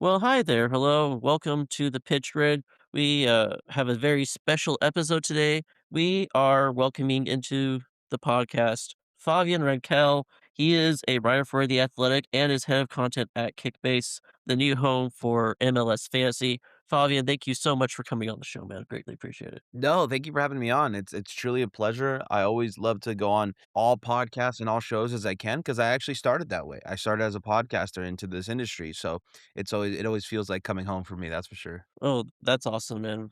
Well, hi there. Hello. Welcome to the PitchGrid. We have a very special episode today. We are welcoming into the podcast Favian Renkel. He is a writer for The Athletic and is head of content at Kickbase, the new home for MLS Fantasy. Favian, thank you so much for coming on the show, man. Greatly appreciate it. No, thank you for having me on. It's truly a pleasure. I always love to go on all podcasts and all shows as I can because I actually started that way. I started as a podcaster into this industry, so it always feels like coming home for me. That's for sure. Oh, that's awesome, man.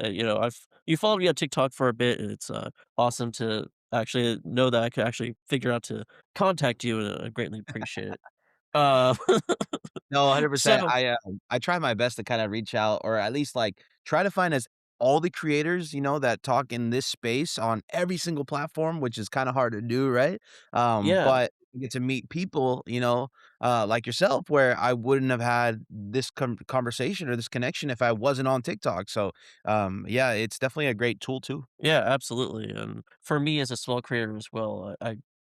I've you followed me on TikTok for a bit, and it's awesome to actually know that I could actually figure out to contact you, and I greatly appreciate it. Uh, No, 100%. so I try my best to kinda reach out or at least, like, try to find as all the creators, that talk in this space on every single platform, which is kinda hard to do, right? yeah, But you get to meet people, like yourself, where I wouldn't have had this conversation or this connection if I wasn't on TikTok. So, yeah, it's definitely a great tool too. yeah, absolutely. And for me as a small creator as well,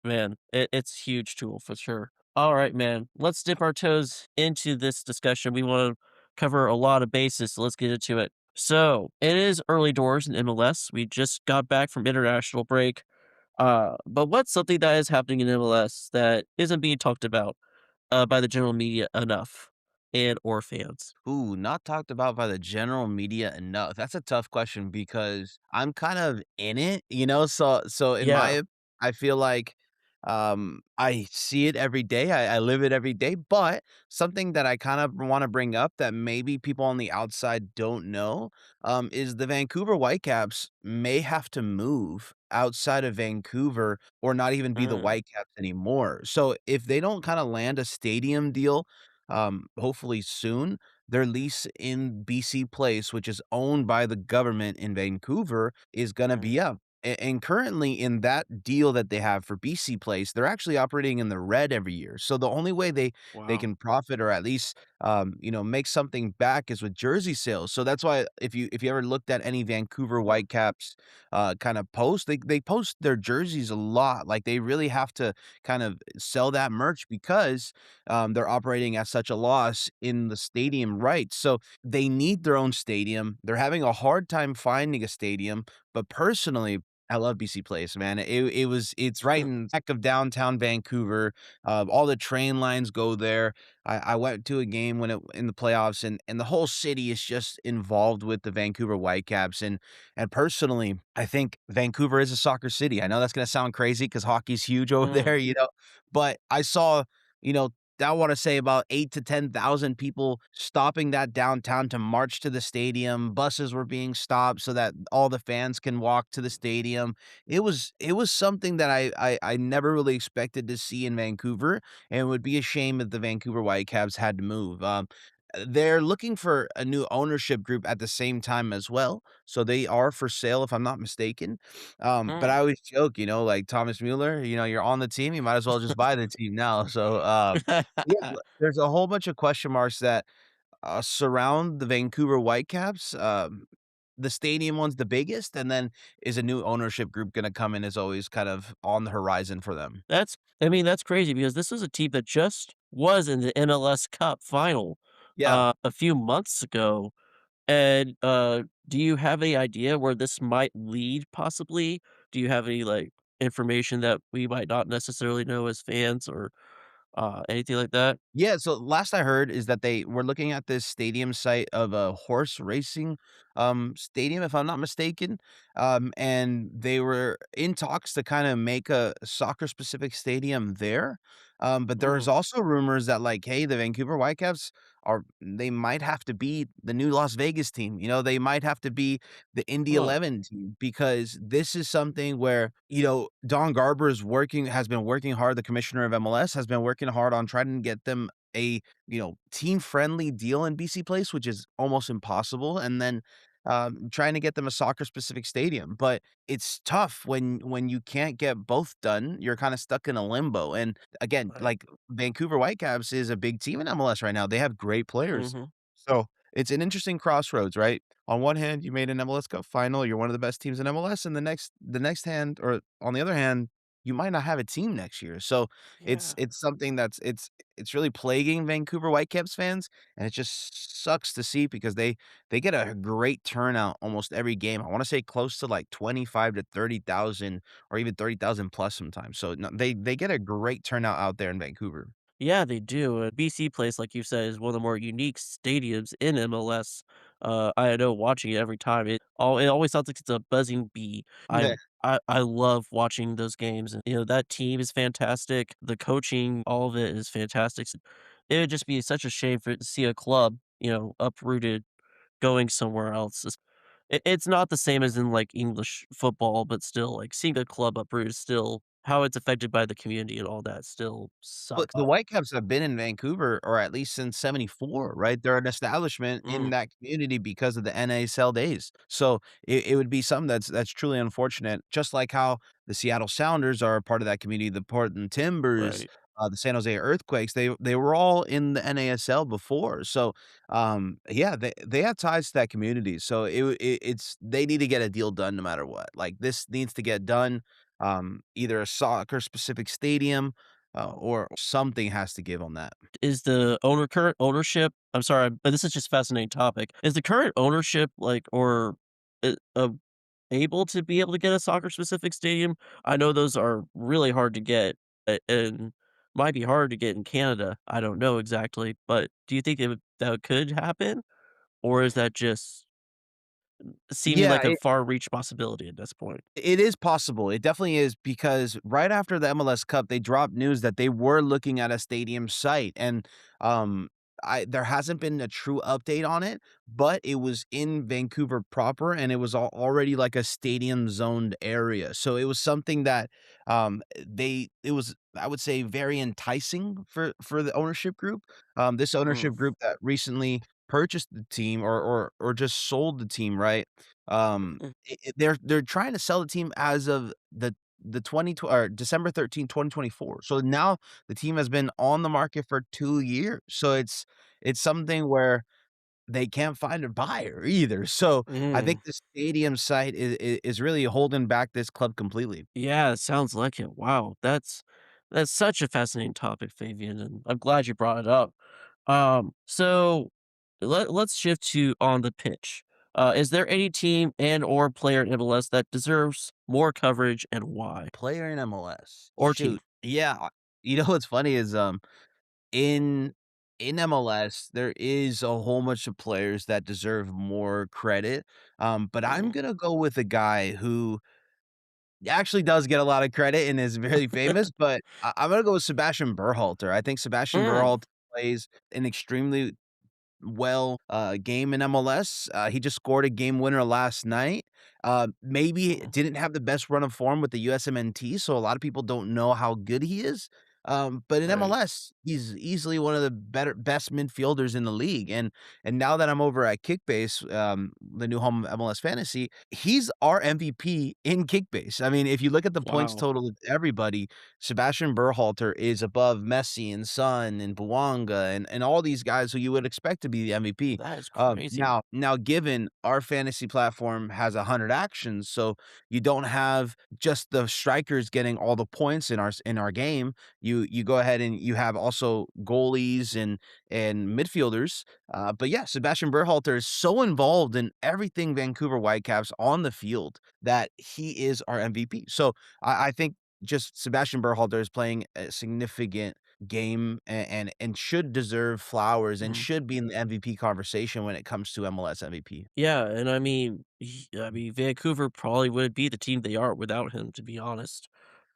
man, it's a huge tool for sure. All right, man. Let's dip our toes into this discussion. We want to cover a lot of bases, so let's get into it. So it is early doors in MLS. We just got back from international break. But what's something that is happening in MLS that isn't being talked about by the general media enough and or fans? Ooh, not talked about by the general media enough. That's a tough question because I'm kind of in it, So in Yeah. I feel like I see it every day. I live it every day. But something that I kind of want to bring up that maybe people on the outside don't know is the Vancouver Whitecaps may have to move outside of Vancouver or not even be the Mm, Whitecaps anymore. So if they don't kind of land a stadium deal, hopefully soon, their lease in BC Place, which is owned by the government in Vancouver, is gonna mm, be up. And currently in that deal that they have for BC Place, they're actually operating in the red every year. So the only way they wow. can profit or at least make something back is with jersey sales. So that's why if you ever looked at any Vancouver Mm, Whitecaps kind of post, they post their jerseys a lot. Like they really have to kind of sell that merch because they're operating at such a loss in the stadium rights. So they need their own stadium. They're having a hard time finding a stadium. But personally, I love BC Place, man. It's right in the heck of downtown Vancouver. All the train lines go there. I went to a game when it in the playoffs, and the whole city is just involved with the Vancouver Whitecaps. And personally, I think Vancouver is a soccer city. I know that's gonna sound crazy because hockey's huge over mm, there, but I saw you know, I wanna say about 8 to 10,000 people stopping that downtown to march to the stadium. Buses were being stopped so that all the fans can walk to the stadium. It was something that I never really expected to see in Vancouver, and it would be a shame if the Vancouver Whitecaps had to move. They're looking for a new ownership group at the same time as well, so they are for sale if I'm not mistaken. But mm. I always joke, like Thomas Mueller, you're on the team, you might as well just buy the team now. So, yeah, there's a whole bunch of question marks that, surround the Vancouver Whitecaps. The stadium one's the biggest, and then is a new ownership group gonna come in is always kind of on the horizon for them. That's crazy because this is a team that just was in the MLS Cup final, Yeah. a few months ago. And, do you have any idea where this might lead possibly? Do you have any, like, information that we might not necessarily know as fans or, anything like that? Yeah, so last I heard is that they were looking at this stadium site of a horse racing, stadium, if I'm not mistaken, and they were in talks to kinda make a soccer-specific stadium there, but there's Mm, also rumors that, like, hey, the Vancouver Whitecaps they might have to be the new Las Vegas team, they might have to be the Indy huh, 11 team because this is something where, Don Garber has been working hard, the commissioner of MLS has been working hard on trying to get them a, team-friendly deal in BC Place, which is almost impossible, and then, trying to get them a soccer-specific stadium, but it's tough when you can't get both done, you're kinda stuck in a limbo, and again, right. like, Vancouver Whitecaps is a big team in MLS right now, they have great players. Mhm. So, it's an interesting crossroads, right? On one hand, you made an MLS Cup final, you're one of the best teams in MLS, and the next hand or on the other hand you might not have a team next year. So Yeah. it's something that's it's really plaguing Vancouver Whitecaps fans, and it just sucks to see because they get a great turnout almost every game. I wanna say close to, like, 25 to 30,000 or even 30,000 plus sometimes. So, no, they get a great turnout out there in Vancouver. Yeah, they do. BC Place, like you said, is one of the more unique stadiums in MLS. I know watching it every time, it always sounds like it's a buzzing bee. Yeah. I love watching those games, and, that team is fantastic. The coaching, all of it is fantastic. It would just be such a shame for to see a club, uprooted, going somewhere else. It's not the same as in, like, English football, but still, like, seeing a club uprooted still how it's affected by the community and all that still But sucks. the Whitecaps have been in Vancouver, or at least since '74, right? They're an establishment in Mm, that community because of the NASL days. So it would be something that's truly unfortunate, just like how the Seattle Sounders are a part of that community, the Portland Timbers, right. the San Jose Earthquakes, they were all in the NASL before. So, yeah, they have ties to that community. So it's they need to get a deal done no matter what. Like, this needs to get done, either a soccer specific stadium, or something has to give on that. Is the current ownership I'm sorry, but this is just a fascinating topic. Is the current ownership, like, or, able to be able to get a soccer-specific stadium? I know those are really hard to get, and might be hard to get in Canada. I don't know exactly, but do you think that could happen? Or is that just seeming Yeah, like a far reach possibility at this point? it is possible. It definitely is because right after the MLS Cup, they dropped news that they were looking at a stadium site, and um, there hasn't been a true update on it, but it was in Vancouver proper, and it was already like a stadium zoned area. So it was something that it was, I would say, very enticing for the ownership group. This Mm, ownership group that recently purchased the team, or just sold the team, right? mm, They're trying to sell the team as of the 20 tw or December 13, 2024. So now the team has been on the market for 2 years. So it's something where they can't find a buyer either. So I think mm. the stadium site is really holding back this club completely. Yeah, it sounds like it. Wow, that's such a fascinating topic, Fabian, and I'm glad you brought it up. So let's shift to on the pitch. Is there any team and or player in MLS that deserves more coverage and why? Player in MLS. Or team? Shoot. Yeah, you know what's funny is, in MLS, there is a whole bunch of players that deserve more credit, but I'm Mm. gonna go with a guy who actually does get a lot of credit and is very famous, but I'm gonna go with Sebastian Berhalter. I think Sebastian Mm, Berhalter plays an extremely game in MLS. He just scored a game winner last night. Maybe mm, didn't have the best run of form with the USMNT, so a lot of people don't know how good he is. But in right. MLS, he's easily one of the best midfielders in the league. And now that I'm over at Kickbase, the new home of MLS Fantasy, he's our MVP in Kickbase. I mean, if you look at the points Wow, total of everybody, Sebastian Berhalter is above Messi and Son and Bouanga and all these guys who you would expect to be the MVP. that is crazy. Now, given our fantasy platform has 100 actions, so you don't have just the strikers getting all the points in our game. You go ahead and you have also goalies and midfielders. But yeah, Sebastian Berhalter is so involved in everything Vancouver Whitecaps on the field that he is our MVP. So I think just Sebastian Berhalter is playing a significant game and should deserve flowers and Mhm. should be in the MVP conversation when it comes to MLS MVP. Yeah, and I mean, Vancouver probably wouldn't be the team they are without him, to be honest.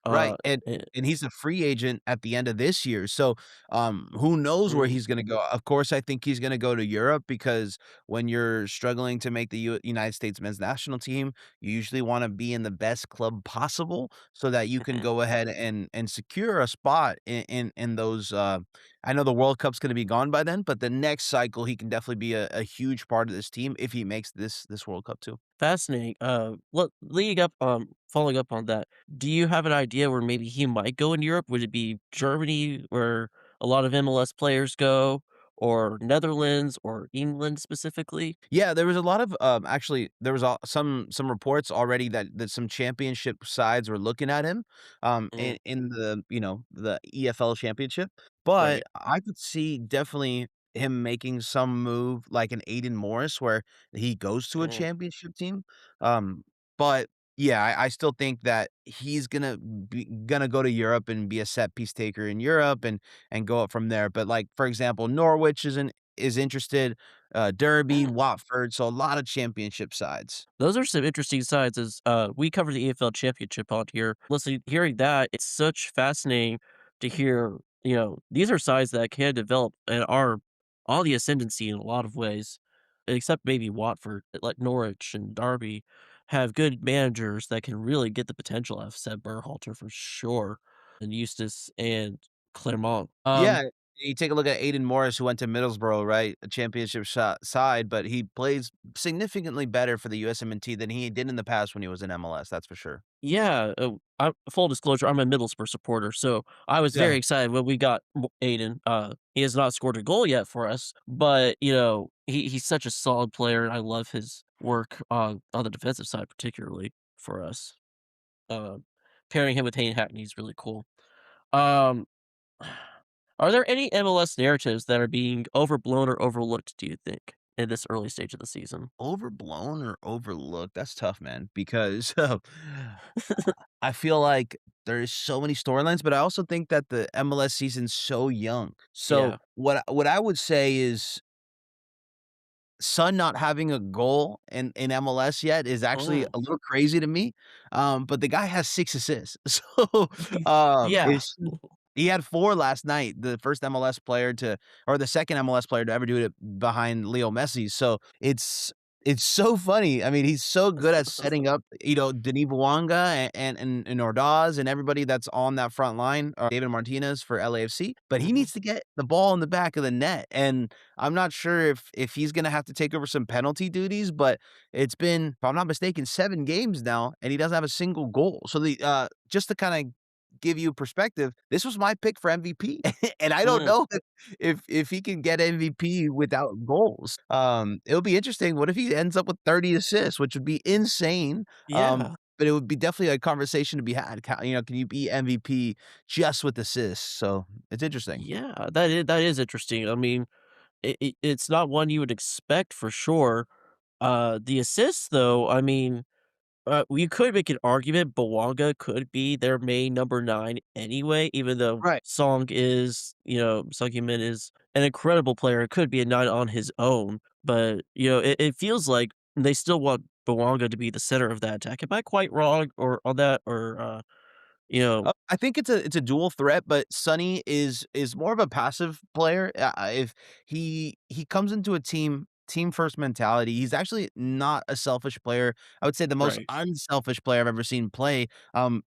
Right, Uh, eh, and he's a free agent at the end of this year, so, who knows where mm, he's gonna go. Of course, I think he's gonna go to Europe because when you're struggling to make the United States men's national team, you usually wanna be in the best club possible so that you can mhm. go ahead and secure a spot in those, I know the World Cup's gonna be gone by then, but the next cycle, he can definitely be a huge part of this team if he makes this World Cup too. Fascinating. Leading up, following up on that, do you have an idea where maybe he might go in Europe? Would it be Germany, where a lot of MLS players go, or Netherlands or England specifically? Yeah, there was a lot of, actually, there was some reports already that some championship sides were looking at him, Mm, in the, the EFL championship, but right. I could see definitely him making some move like an Aiden Morris where he goes to a Mm, championship team, but yeah, I still think that he's gonna go to Europe and be a set piece taker in Europe and go up from there, but, like, for example, Norwich is interested, Derby, mm. Watford, so a lot of championship sides. Those are some interesting sides as, we cover the AFL championship on here. Listen, hearing that, it's such fascinating to hear, these are sides that can develop and are on the ascendancy in a lot of ways, except maybe Watford, like Norwich and Derby have good managers that can really get the potential out of Seb Berhalter for sure, and Eustace and Clermont. Yeah, you take a look at Aiden Morris, who went to Middlesbrough, right? A championship side, but he plays significantly better for the USMNT than he did in the past when he was in MLS, that's for sure. Yeah, full disclosure, I'm a Middlesbrough supporter, so I was Yeah. very excited when we got Aiden. He has not scored a goal yet for us, but, he's such a solid player, and I love his work on the defensive side, particularly for us. Um, Pairing him with Hayne Hackney is really cool. Um, are there any MLS narratives that are being overblown or overlooked, do you think, in this early stage of the season? Overblown or overlooked? That's tough, man, because, I feel like there's so many storylines, but I also think that the MLS season's so young. So, Yeah. what I would say is Son not having a goal in MLS yet is actually Mm. a little crazy to me, but the guy has 6 assists. So, Yeah. it's he had 4 last night, the first MLS player to or the second MLS player to ever do it behind Leo Messi, so it's so funny. I mean, he's so good at setting up, Denis Bouanga and Ordaz and everybody that's on that front line, or David Martinez for LAFC, but he Mhm. needs to get the ball in the back of the net, and I'm not sure if he's gonna have to take over some penalty duties, but it's been, if I'm not mistaken, 7 games now, and he doesn't have a single goal. So just to kinda give you perspective, this was my pick for MVP, and I don't Mm. know if he can get MVP without goals. It'll be interesting. What if he ends up with 30 assists, which would be insane, Yeah. but it would be definitely a conversation to be had. Can you be MVP just with assists? So, it's interesting. Yeah, that is interesting. I mean, it's not one you would expect for sure. The assists though, I mean, you could make an argument Bawanga could be their main number 9 anyway, even though Right. Song Heung-min is an incredible player, it could be a 9 on his own, but, it feels like they still want Bawanga to be the center of that attack. Am I quite wrong or on that? Or, you know I think it's a dual threat, but Sonny is more of a passive player. If he comes into a team first mentality, he's actually not a selfish player. I would say the most Right. unselfish player I've ever seen play,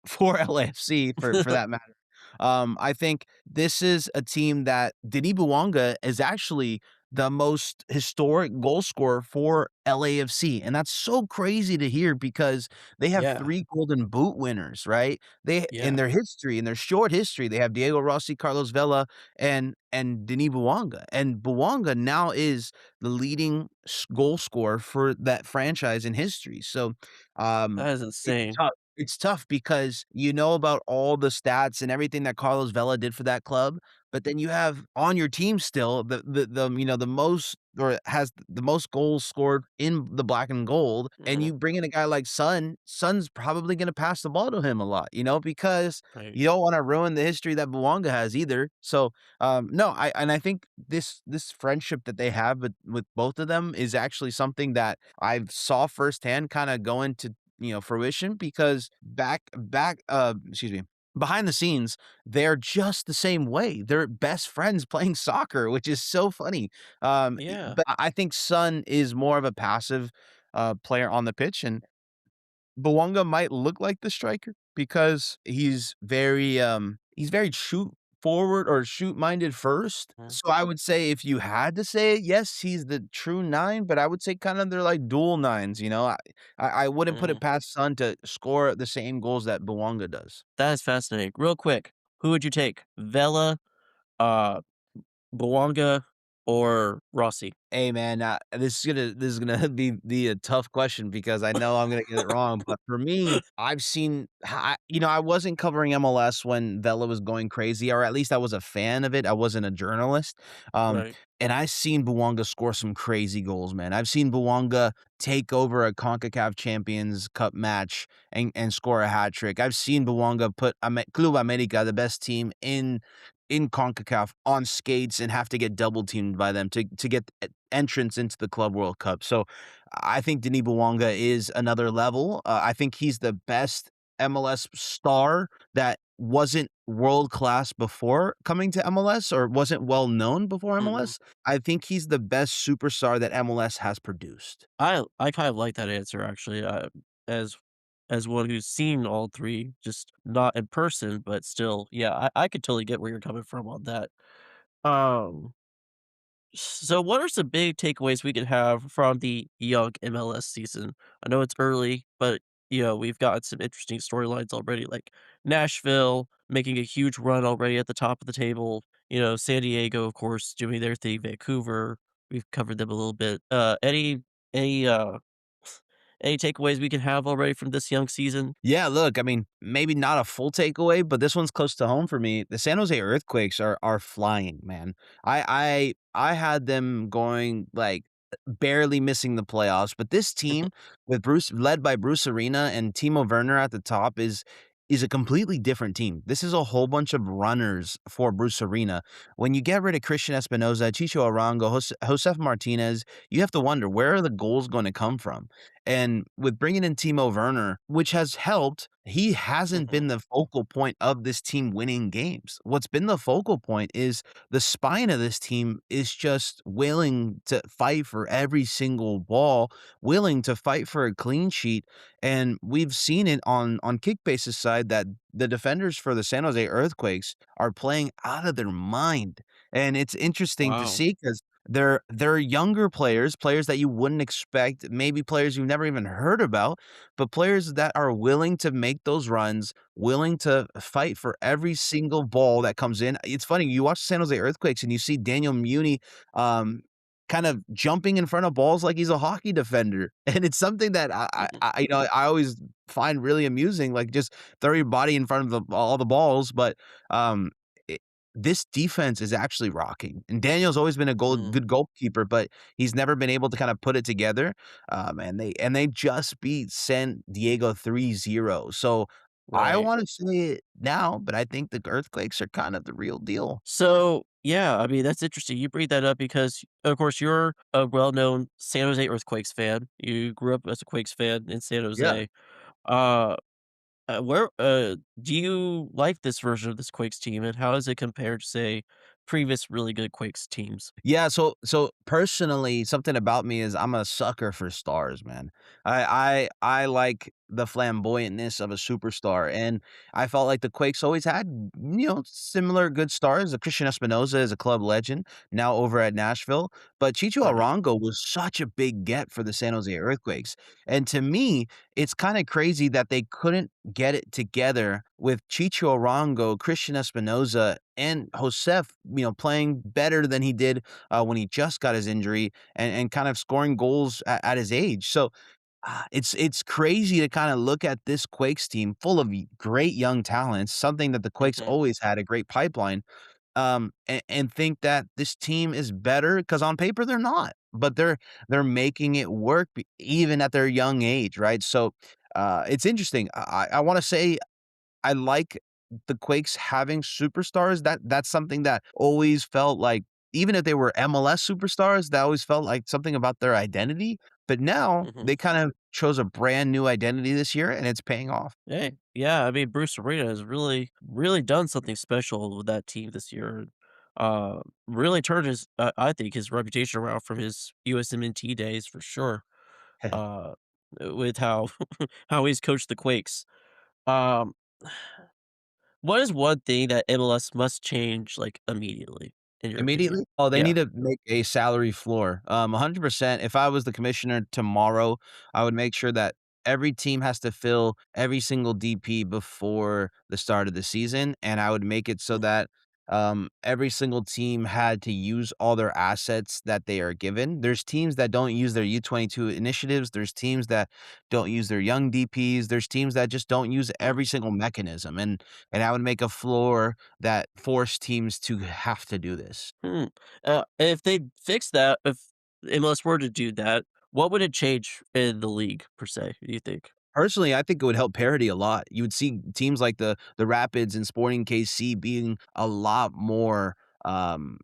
for LAFC for that matter. I think this is a team that Denis Bouanga is actually the most historic goal scorer for LAFC, and that's so crazy to hear because they have Yeah, 3 Golden Boot winners, right? They in yeah, their history, in their short history, they have Diego Rossi, Carlos Vela, and Denis Bouanga, and Bouanga now is the leading goal scorer for that franchise in history. So, um, that is it's insane. tough. It's tough because you know about all the stats and everything that Carlos Vela did for that club, but then you have on your team still the most, or has the most goals scored in the black and gold, and Mhm, you bring in a guy like Son's probably gonna pass the ball to him a lot, because right. you don't wanna ruin the history that Bouanga has either. So, no, I think this friendship that they have with both of them is actually something that I saw firsthand kinda go into, fruition because excuse me, behind the scenes, they're just the same way. They're best friends playing soccer, which is so funny. Yeah, But I think Son is more of a passive, player on the pitch, and Bouanga might look like the striker because he's very shoot forward or shoot minded first. mhm, So I would say if you had to say it, yes, he's the true 9, but I would say kind of they're like dual 9s, you know? I wouldn't put mhm. it past Son to score the same goals that Bouanga does. That is fascinating. Real quick, who would you take? Vela, uh, Bawanga, or Rossi? Hey, man, this is gonna be a tough question because I know I'm gonna get it wrong, but for me, I've seen I wasn't covering MLS when Vela was going crazy, or at least I was a fan of it, I wasn't a journalist, um, Right. and I seen Bouanga score some crazy goals, man. I've seen Bouanga take over a CONCACAF Champions Cup match and score a hat trick. I've seen Bouanga put Club America, the best team in CONCACAF, on skates and have to get double teamed by them to get entrance into the Club World Cup. So I think Denis Bouanga is another level. I think he's the best MLS star that wasn't world class before coming to MLS or wasn't well known before Mhm. MLS. I think he's the best superstar that MLS has produced. I kind of like that answer actually, as as one who's seen all 3, just not in person, but still, yeah, I could totally get where you're coming from on that. Um, so what are some big takeaways we could have from the young MLS season? I know it's early, but, we've got some interesting storylines already, like Nashville making a huge run already at the top of the table, San Diego, of course, doing their thing, Vancouver, we've covered them a little bit. Any, any takeaways we can have already from this young season? Yeah, look, I mean, maybe not a full takeaway, but this one's close to home for me. The San Jose Earthquakes are flying, man. I had them going like barely missing the playoffs, but this team with Bruce led by Bruce Arena and Timo Werner at the top is a completely different team. This is a whole bunch of runners for Bruce Arena. When you get rid of Christian Espinoza, Chicho Arango, Josef Martinez, you have to wonder where are the goals going to come from? And with bringing in Timo Werner, which has helped, he hasn't Mhm. been the focal point of this team winning games. What's been the focal point is the spine of this team is just willing to fight for every single ball, willing to fight for a clean sheet. And we've seen it on Kickbase's side that the defenders for the San Jose Earthquakes are playing out of their mind. And it's interesting to Wow. see because they're younger players, players that you wouldn't expect, maybe players you've never even heard about, but players that are willing to make those runs, willing to fight for every single ball that comes in. It's funny, you watch the San Jose Earthquakes and you see Daniel Muni, um, kind of jumping in front of balls like he's a hockey defender, and it's something that Mhm. I always find really amusing, like, just throw your body in front of all the balls, but, um, this defense is actually rocking, and Daniel's always been a Mm. good goalkeeper, but he's never been able to kinda put it together, and they just beat San Diego 3-0, so I Right. wanna say it now, but I think the Earthquakes are kind of the real deal. So, yeah, I mean, that's interesting. You bring that up because, of course, you're a well-known San Jose Earthquakes fan. You grew up as a Quakes fan in San Yeah. Jose. Uh, where do you like this version of this Quakes team, and how does it compare to, say, previous really good Quakes teams? Yeah, so personally, something about me is I'm a sucker for stars, man. I like the flamboyantness of a superstar, and I felt like the Quakes always had, similar good stars. Christian Espinoza is a club legend, now over at Nashville, but Chicho Right. Arango was such a big get for the San Jose Earthquakes, and to me, it's kinda crazy that they couldn't get it together with Chicho Arango, Christian Espinoza, and Josef, playing better than he did when he just got his injury and kind of scoring goals at his age. So it's crazy to kind of look at this Quakes team full of great young talents, something that the Quakes Mhm. always had a great pipeline, and think that this team is better because on paper they're not, but they're making it work even at their young age, right? So it's interesting. I want to say I like the Quakes having superstars. That's something that always felt like even if they were MLS superstars, that always felt like something about their identity. But now Mhm. they kind of chose a brand new identity this year, and it's paying off. Hey, yeah, I mean, Bruce Arena has really, really done something special with that team this year. Really turned I think, his reputation around from his USMNT days for sure. Uh, with how how he's coached the Quakes. Um, what is one thing that MLS must change like immediately, in your opinion? Immediately? Oh, they Yeah. need to make a salary floor. 100%. If I was the commissioner tomorrow, I would make sure that every team has to fill every single DP before the start of the season, and I would make it so Mhm. that every single team had to use all their assets that they are given. There's teams that don't use their U22 initiatives. There's teams that don't use their young DPs. There's teams that just don't use every single mechanism, and I would make a floor that forced teams to have to do this. Hmm. If they fix that, if MLS were to do that, what would it change in the league per se, do you think? Personally, I think it would help parity a lot. You would see teams like the Rapids and Sporting KC being a lot more, um,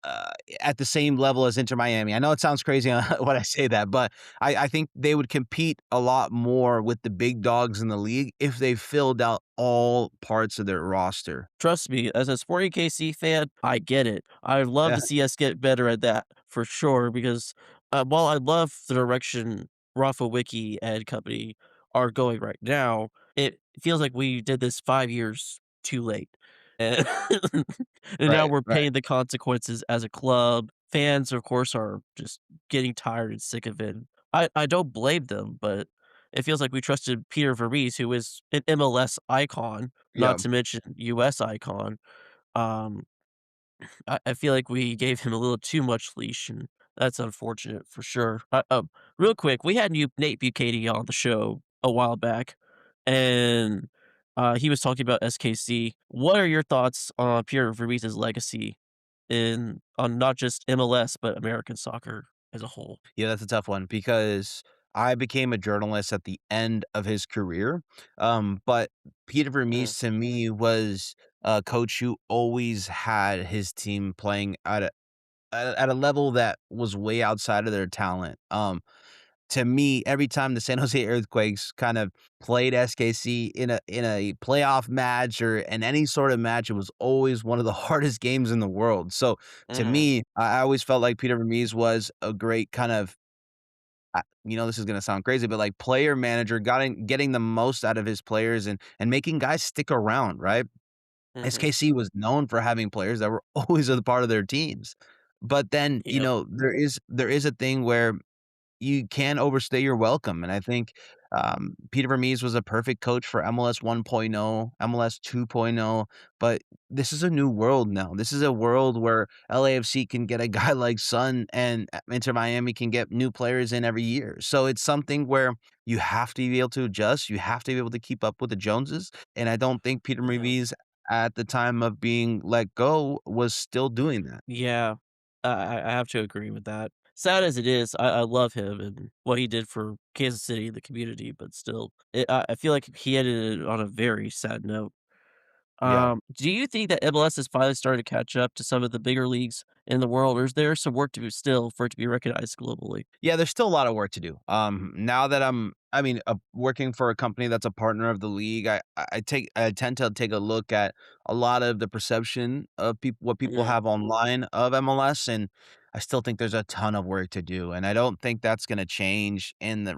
uh, at the same level as Inter Miami. I know it sounds crazy when I say that, but I think they would compete a lot more with the big dogs in the league if they filled out all parts of their roster. Trust me, as a Sporting KC fan, I get it. I'd love Yeah, to see us get better at that for sure because, while I love the direction Rafa Wiki and company are going right now, it feels like we did this 5 years too late. And and now right, we're right. paying the consequences as a club. Fans, of course, are just getting tired and sick of it. I don't blame them, but it feels like we trusted Peter Vermes, who is an MLS icon, not Yeah. to mention US icon. Um, I feel like we gave him a little too much leash, and that's unfortunate for sure. Real quick, we had Nate Bukaty on the show a while back, and he was talking about SKC. What are your thoughts on Pierre Vermes' legacy in on not just MLS but American soccer as a whole? Yeah, that's a tough one because I became a journalist at the end of his career. But Peter Mm, Vermes to me was a coach who always had his team playing at a level that was way outside of their talent. To me, every time the San Jose Earthquakes kind of played SKC in a playoff match or in any sort of match, it was always one of the hardest games in the world. So to mm, me, I always felt like Peter Vermes was a great kind of this is gonna sound crazy, but like player manager, getting the most out of his players and making guys stick around, right? mhm. SKC was known for having players that were always a part of their teams. But then, Yep. there is a thing where you can overstay your welcome, and I think, Peter Vermes was a perfect coach for MLS 1.0, MLS 2.0, but this is a new world now. This is a world where LAFC can get a guy like Son and Inter Miami can get new players in every year. So it's something where you have to be able to adjust, you have to be able to keep up with the Joneses, and I don't think Peter Mhm. Vermes at the time of being let go was still doing that. Yeah, I have to agree with that. Sad as it is, I love him and what he did for Kansas City and the community, but still, I feel like he ended it on a very sad note. Yeah. Do you think that MLS is finally starting to catch up to some of the bigger leagues in the world, or is there some work to do still for it to be recognized globally? Yeah, there's still a lot of work to do. Now that working for a company that's a partner of the league, I tend to take a look at a lot of the perception of what people Mhm, have online of MLS, and I still think there's a ton of work to do, and I don't think that's gonna change in the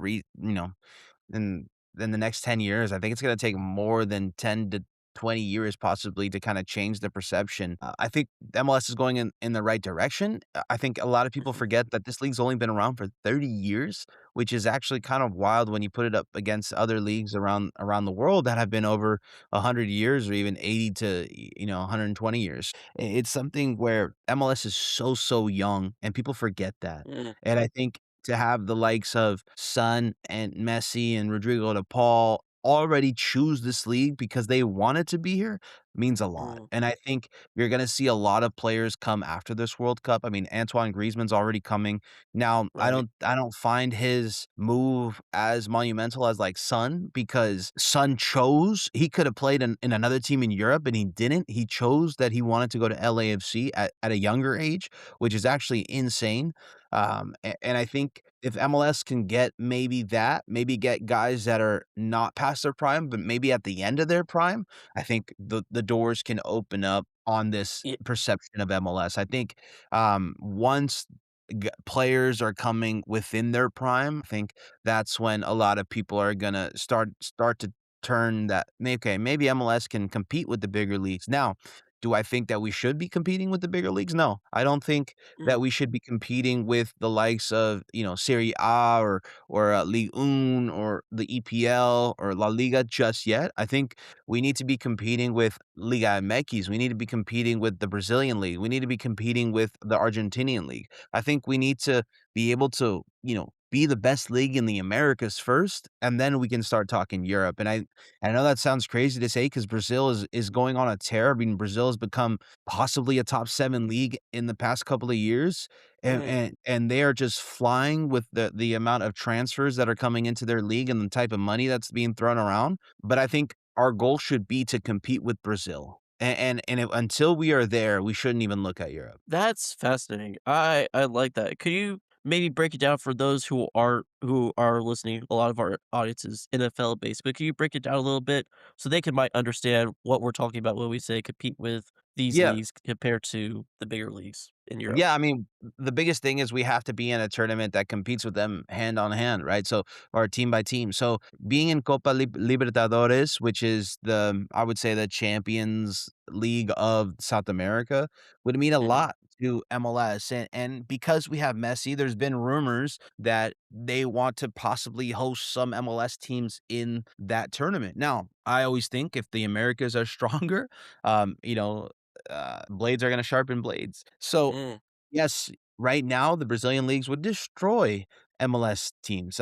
in the next 10 years. I think it's gonna take more than 10 to 20 years possibly to kinda change the perception. I think MLS is going in the right direction. I think a lot of people mhm, forget that this league's only been around for 30 years, which is actually kind of wild when you put it up against other leagues around the world that have been over 100 years or even 80 to, 120 years. It's something where MLS is so, so young, and people forget that. mhm, And I think to have the likes of Son and Messi and Rodrigo de Paul already choose this league because they wanted to be here means a lot. mhm. And I think you're gonna see a lot of players come after this World Cup. I mean, Antoine Griezmann's already coming. Now, Right. I don't find his move as monumental as like Son because Son chose he could have played in another team in Europe and he didn't. He chose that he wanted to go to LAFC at a younger age, which is actually insane. And I think if MLS can get maybe get guys that are not past their prime, but maybe at the end of their prime, I think the doors can open up on this Ye perception of MLS. I think, once players are coming within their prime, I think that's when a lot of people are gonna start to turn that, okay, maybe MLS can compete with the bigger leagues. Now, Do I think that we should be competing with the bigger leagues? No, I don't think that Mm, we should be competing with the likes of, Serie A or Ligue 1 or the EPL or La Liga just yet. I think we need to be competing with Liga MX. We need to be competing with the Brazilian league. We need to be competing with the Argentinian league. I think we need to be able to, be the best league in the Americas first, and then we can start talking Europe. And I know that sounds crazy to say because Brazil is going on a tear. I mean, Brazil has become possibly a top 7 league in the past couple of years, and mm. and and they are just flying with the amount of transfers that are coming into their league and the type of money that's being thrown around. But I think our goal should be to compete with Brazil. Until we are there, we shouldn't even look at Europe. That's fascinating. I like that. Could you maybe break it down for those who are listening? A lot of our audience is NFL based, but can you break it down a little bit so they can might understand what we're talking about when we say compete with these Yeah. leagues compared to the bigger leagues in Europe? Yeah, I mean, the biggest thing is we have to be in a tournament that competes with them hand on hand, right? So, or team by team. So, being in Libertadores, which is I would say, the Champions League of South America, would mean a Mhm, lot to MLS. And because we have Messi, there's been rumors that they want to possibly host some MLS teams in that tournament. Now, I always think if the Americas are stronger, um, you know, blades are going to sharpen blades. So, mm, yes, right now, the Brazilian leagues would destroy MLS teams.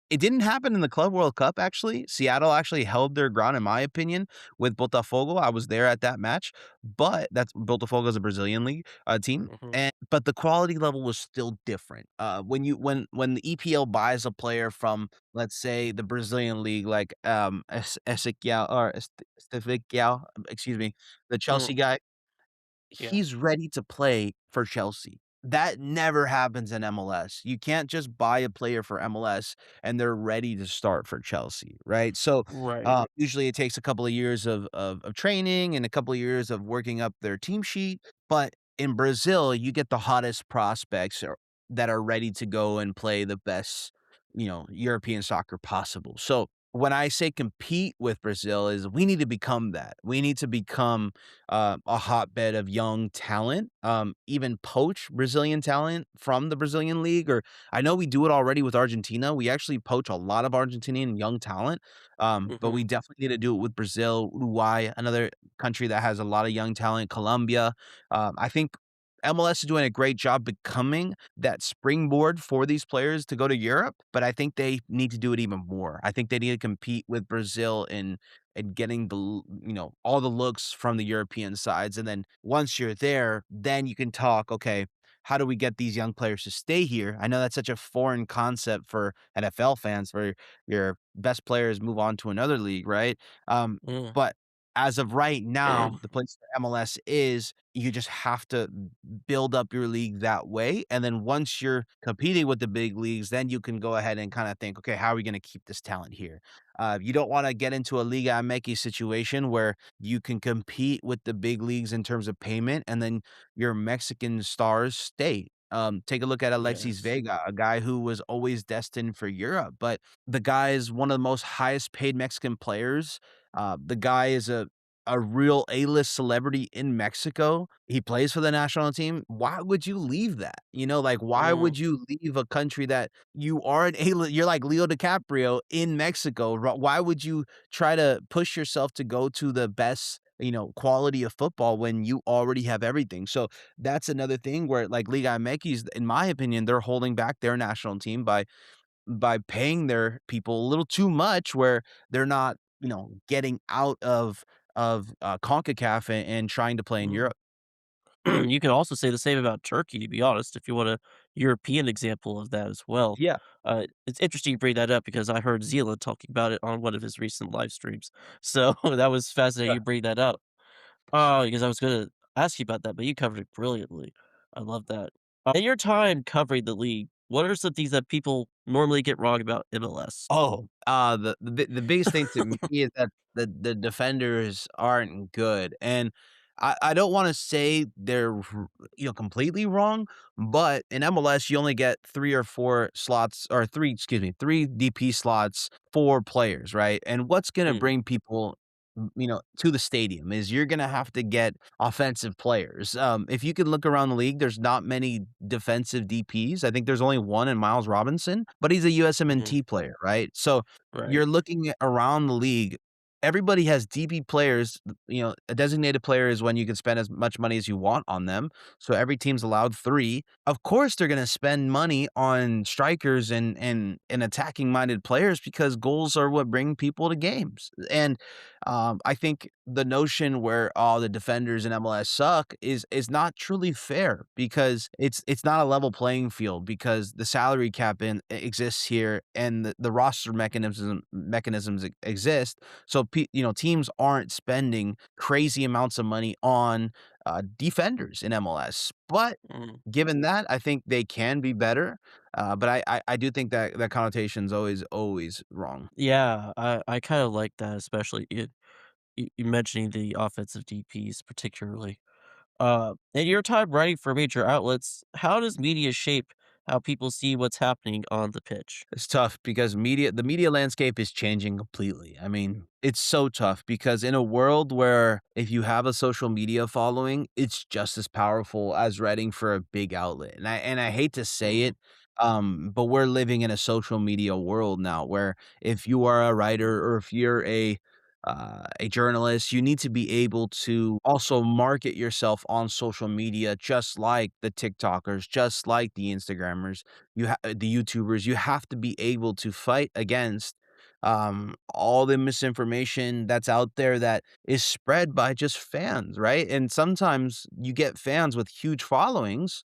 It didn't happen in the Club World Cup, actually. Seattle actually held their ground, in my opinion, with Botafogo. I was there at that match, but that's Botafogo is a Brazilian league team, mhm, but the quality level was still different. When the EPL buys a player from, let's say, the Brazilian league, like Ezequiel or Esteviquial, excuse me, the mm, Chelsea guy, yeah, he's ready to play for Chelsea. That never happens in MLS. You can't just buy a player for MLS and they're ready to start for Chelsea, right? So, right, usually it takes a couple of years of training and a couple of years of working up their team sheet, but in Brazil, you get the hottest prospects that are ready to go and play the best, European soccer possible. So, when I say compete with Brazil is we need to become that. We need to become a hotbed of young talent, even poach Brazilian talent from the Brazilian league. Or I know we do it already with Argentina. We actually poach a lot of Argentinian young talent, but mhm, we definitely need to do it with Brazil, Uruguay, another country that has a lot of young talent, Colombia. I think MLS is doing a great job becoming that springboard for these players to go to Europe, but I think they need to do it even more. I think they need to compete with Brazil in getting all the looks from the European sides, and then once you're there, then you can talk, "Okay, how do we get these young players to stay here?" I know that's such a foreign concept for NFL fans where your best players move on to another league, right? mm, But as of right now, the place that MLS is, you just have to build up your league that way, and then once you're competing with the big leagues, then you can go ahead and kinda think, "Okay, how are we gonna keep this talent here?" You don't wanna get into a Liga MX situation where you can compete with the big leagues in terms of payment, and then your Mexican stars stay. Take a look at Alexis yes, Vega, a guy who was always destined for Europe, but the guy is one of the most highest paid Mexican players. The guy is a real A-list celebrity in Mexico. He plays for the national team. Why would you leave that? Like, why mm, would you leave a country that you are an A-list, you're like Leo DiCaprio in Mexico. Why would you try to push yourself to go to the best, quality of football when you already have everything? So that's another thing where, like, Liga MX, in my opinion, they're holding back their national team by paying their people a little too much where they're not, getting out of CONCACAF and trying to play in mm. Europe. You can also say the same about Turkey, to be honest, if you want a European example of that as well. Yeah. It's interesting you bring that up because I heard Zealand talking about it on one of his recent live streams. So that was fascinating Yeah. you bring that up. Because I was gonna ask you about that, but you covered it brilliantly. I love that. In your time covering the league, what are some things that people normally get wrong about MLS? Oh, the biggest thing to me is that the defenders aren't good, and I don't wanna say they're completely wrong, but in MLS, you only get 3 or 4 slots or 3 excuse me, 3 DP slots for players, right? And what's gonna Mm, bring people to the stadium is you're gonna have to get offensive players. If you could look around the league, there's not many defensive DPs. I think there's only one in Miles Robinson, but he's a Mhm. USMNT player, right? So Right. you're looking around the league. Everybody has DP players. A designated player is when you can spend as much money as you want on them. So every team's allowed three. Of course, they're going to spend money on strikers and attacking minded players because goals are what bring people to games. And I think the notion where all the defenders in MLS suck is not truly fair because it's not a level playing field because the salary cap exists here and the roster mechanisms exist. So teams aren't spending crazy amounts of money on defenders in MLS. But Mhm. given that, I think they can be better. But I do think that that connotation is always wrong. Yeah, I kinda like that, especially you mentioning the offensive DPs particularly. In your time writing for major outlets, how does media shape how people see what's happening on the pitch? It's tough because the media landscape is changing completely. I mean, it's so tough because in a world where if you have a social media following, it's just as powerful as writing for a big outlet. And I hate to say Mhm, it, but we're living in a social media world now where if you are a writer or if you're a journalist, you need to be able to also market yourself on social media, just like the TikTokers, just like the Instagrammers the YouTubers, you have to be able to fight against, all the misinformation that's out there that is spread by just fans, right? And sometimes you get fans with huge followings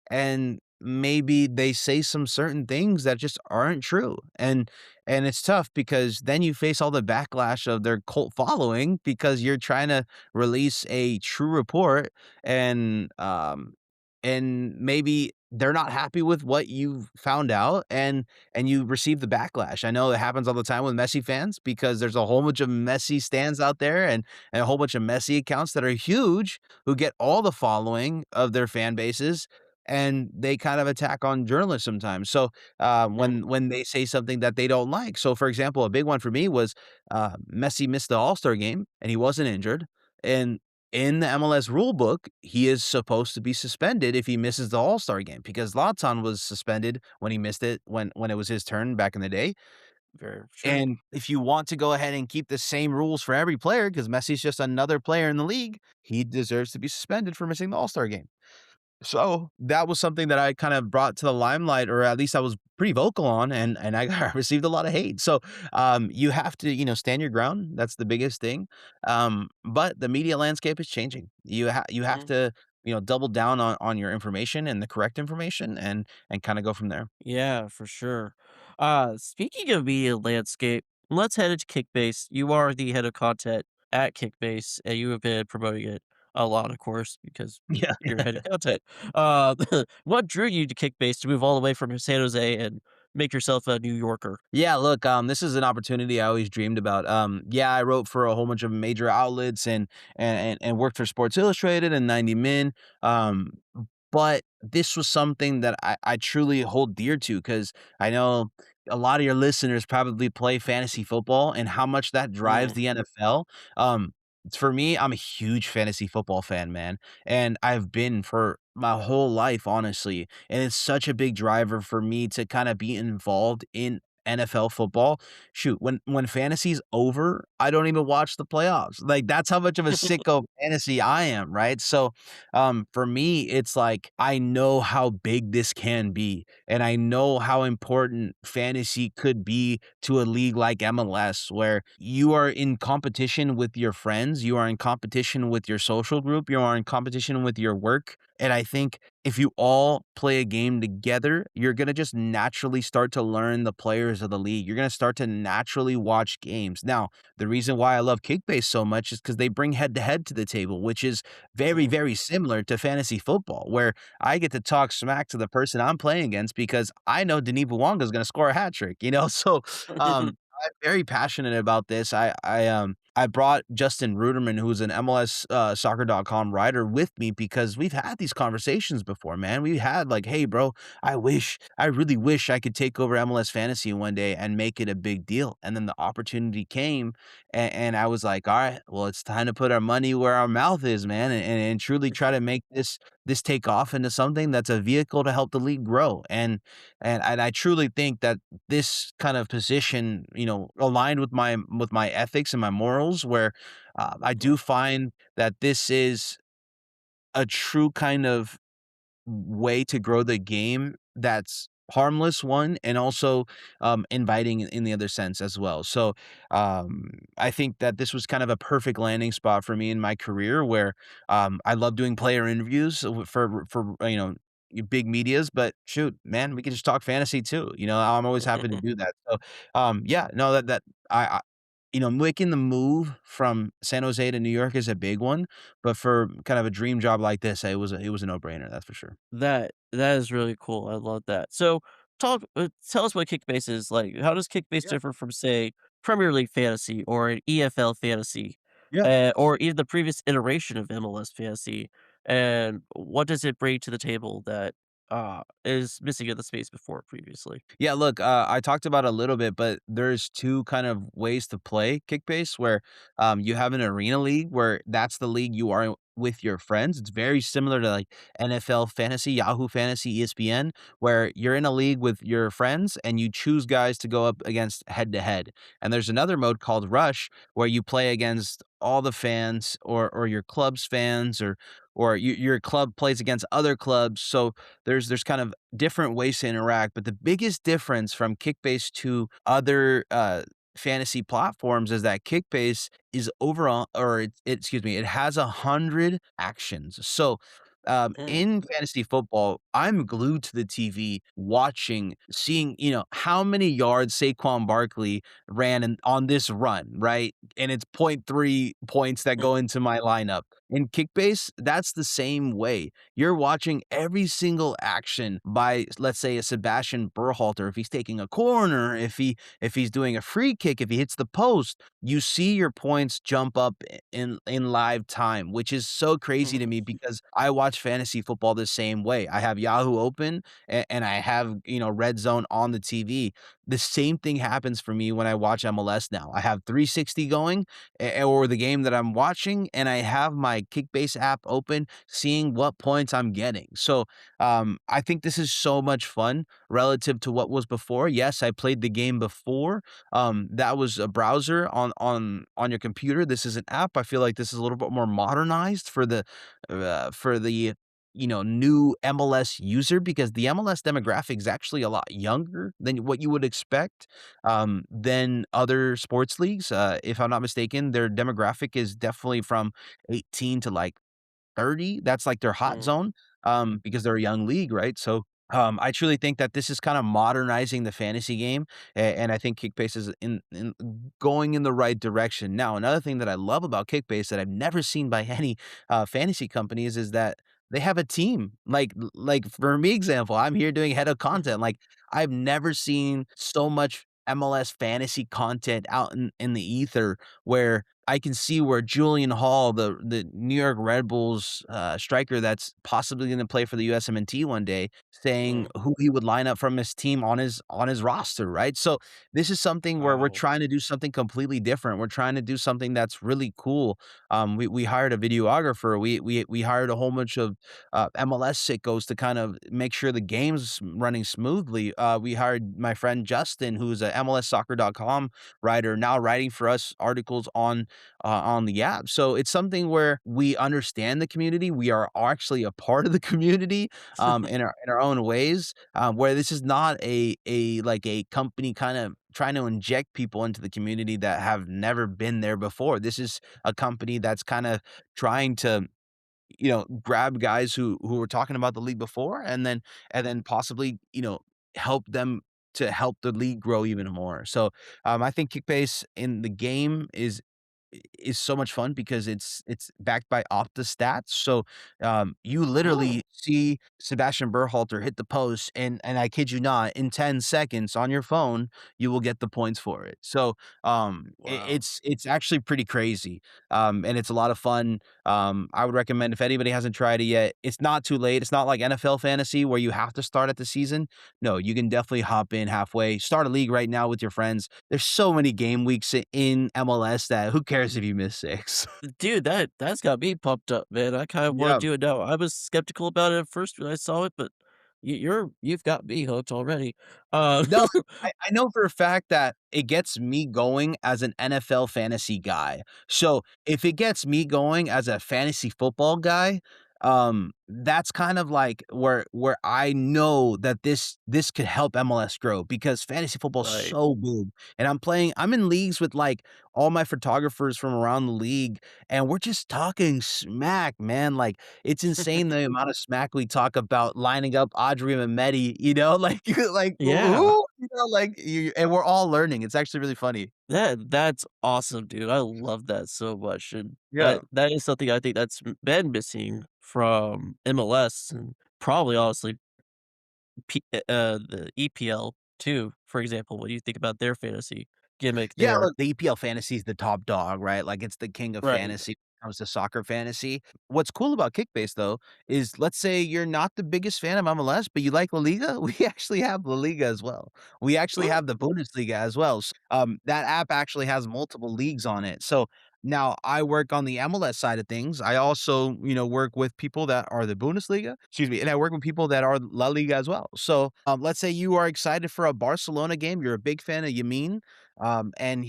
and maybe they say some certain things that just aren't true. And it's tough because then you face all the backlash of their cult following because you're trying to release a true report and maybe they're not happy with what you've found out and you receive the backlash. I know it happens all the time with Messi fans because there's a whole bunch of Messi stands out there and a whole bunch of Messi accounts that are huge who get all the following of their fan bases and they kind of attack on journalists sometimes. So mhm, when they say something that they don't like. So for example, a big one for me was Messi missed the All-Star game and he wasn't injured. And in the MLS rule book, he is supposed to be suspended if he misses the All-Star game because Zlatan was suspended when he missed it when it was his turn back in the day. very true. And if you want to go ahead and keep the same rules for every player, because Messi's just another player in the league, he deserves to be suspended for missing the All-Star game. So, that was something that I kind of brought to the limelight, or at least I was pretty vocal on, and I received a lot of hate. So, you have to, stand your ground. That's the biggest thing. But the media landscape is changing. You have Mhm. to, double down on your information and the correct information and kinda go from there. Yeah, for sure. Speaking of media landscape, let's head into Kickbase. You are the head of content at Kickbase, and you have been promoting it a lot, of course, because Yeah. you're head of content. Uh, what drew you to Kickbase to move all the way from San Jose and make yourself a New Yorker? Yeah, look, this is an opportunity I always dreamed about. Yeah, I wrote for a whole bunch of major outlets and worked for Sports Illustrated and 90 Min. But this was something that I truly hold dear to because I know a lot of your listeners probably play fantasy football and how much that drives Mm, the NFL. Um, for me, I'm a huge fantasy football fan, man, and I've been for my whole life, honestly. And it's such a big driver for me to kind of be involved in NFL football. Shoot, when fantasy's over, I don't even watch the playoffs. Like that's how much of a sicko fantasy I am, right? So, for me, it's like I know how big this can be, and I know how important fantasy could be to a league like MLS, where you are in competition with your friends, you are in competition with your social group, you are in competition with your work. And I think if you all play a game together, you're going to just naturally start to learn the players of the league. You're going to start to naturally watch games. Now, the reason why I love Kickbase so much is because they bring head to head to the table, which is very, mm. very similar to fantasy football, where I get to talk smack to the person I'm playing against because I know Denis Bouanga is going to score a hat trick, you know? So, I'm very passionate about this. I brought Justin Ruderman, who's an MLS, soccer.com writer with me because we've had these conversations before, man. We had like, "Hey, bro, I really wish I could take over MLS Fantasy one day and make it a big deal." And then the opportunity came, and I was like, "Alright, well, it's time to put our money where our mouth is, man, and truly try to make this take off into something that's a vehicle to help the league grow." And I truly think that this kind of position, aligned with my ethics and my morals, where I Mhm. do find that this is a true kind of way to grow the game that's harmless, one, and also inviting in the other sense as well. So I think that this was kind of a perfect landing spot for me in my career, where I love doing player interviews for big medias, but shoot, man, we can just talk fantasy too. I'm always happy to do that. So yeah, no, that making the move from San Jose to New York is a big one, but for kind of a dream job like this, it was a no-brainer, that's for sure. That is really cool, I love that. So, tell us what Kickbase is like. How does Kickbase Yeah, differ from, say, Premier League Fantasy or an EFL Fantasy, yeah. or even the previous iteration of MLS Fantasy? And what does it bring to the table that, is missing in the space before previously? Yeah, look, I talked about it a little bit, but there's 2 kind of ways to play Kickbase where, you have an arena league where that's the league you are with your friends. It's very similar to, like, NFL Fantasy, Yahoo Fantasy, ESPN, where you're in a league with your friends and you choose guys to go up against head to head. And there's another mode called Rush where you play against all the fans or your club's fans or your club plays against other clubs. So there's kind of different ways to interact, but the biggest difference from Kickbase to other, fantasy platforms is that Kickbase is overall, or excuse me, it has 100 actions. So, Mm, in fantasy football, I'm glued to the TV watching, seeing, how many yards Saquon Barkley ran on this run, right? And it's point 0.3 points that mm, go into my lineup. In Kickbase, that's the same way. You're watching every single action by, let's say, a Sebastian Berhalter. If he's taking a corner, if he's doing a free kick, if he hits the post, you see your points jump up in live time, which is so crazy to mhm, me because I watch fantasy football the same way. I have Yahoo open and I have, Red Zone on the TV. The same thing happens for me when I watch MLS now. I have 360 going, or the game that I'm watching, and I have my Kickbase app open, seeing what points I'm getting. So I think this is so much fun relative to what was before. Yes, I played the game before. That was a browser on your computer. This is an app. I feel like this is a little bit more modernized for the new MLS user, because the MLS demographic is actually a lot younger than what you would expect than other sports leagues. If I'm not mistaken, their demographic is definitely from 18 to like 30. That's like their hot mm, zone, because they're a young league, right? So, I truly think that this is kind of modernizing the fantasy game, and I think Kickbase is in going in the right direction. Now, another thing that I love about Kickbase that I've never seen by any fantasy companies is that they have a team. Like for me, example, I'm here doing head of mhm, content. Like I've never seen so much MLS fantasy content out in the ether, where I can see where Julian Hall, the New York Red Bulls, striker that's possibly gonna play for the USMNT one day, saying mm. who he would line up from his team on his roster, right? So, this is something where we're Wow. trying to do something completely different. We're trying to do something that's really cool. We hired a videographer. We hired a whole bunch of, MLS sickos to kind of make sure the game's running smoothly. We hired my friend Justin, who's a MLSsoccer.com writer, now writing for us articles on the app. So it's something where we understand the community. We are actually a part of the community, in our own ways. Where this is not a company kind of trying to inject people into the community that have never been there before. This is a company that's kind of trying to grab guys who were talking about the league before, and then possibly help them to help the league grow even more. So I think Kickbase in the game is is so much fun because it's backed by Opta stats. So, you literally Oh, see Sebastian Berhalter hit the post, and I kid you not, in 10 seconds on your phone, you will get the points for it. So, wow. it's actually pretty crazy, and it's a lot of fun. I would recommend if anybody hasn't tried it yet, it's not too late. It's not like NFL fantasy where you have to start at the season. No, you can definitely hop in halfway, start a league right now with your friends. There's so many game weeks in MLS that who cares if you miss 6? Dude, that's got me pumped up, man. I kind of wanna Yeah. do it now. I was skeptical about it at first when I saw it, but you've got me hooked already. No, I know for a fact that it gets me going as an NFL fantasy guy. So, if it gets me going as a fantasy football guy, that's kind of like where I know that this could help MLS grow because fantasy football is Right. so big, and I'm in leagues with, like, all my photographers from around the league, and we're just talking smack, man, like, it's insane the amount of smack we talk about lining up Audrey and Mehdi, you know, like, Yeah. who? You know, like, you and we're all learning, it's actually really funny. That's awesome, dude. I love that so much, and Yeah. that is something I think that's been missing from MLS and probably honestly the EPL too, for example, what do you think about their fantasy gimmick Yeah, there? look, the EPL fantasy is the top dog, right? Like, it's the king of Right. fantasy when it comes to soccer fantasy. What's cool about Kickbase, though, is let's say you're not the biggest fan of MLS, but you like La Liga, we actually have La Liga as well. We actually Oh, have the Bundesliga as well. That app actually has multiple leagues on it. So, now I work on the MLS side of things. I also, work with people that are the Bundesliga, excuse me, and I work with people that are La Liga as well. So, let's say you are excited for a Barcelona game, you're a big fan of Yamin, and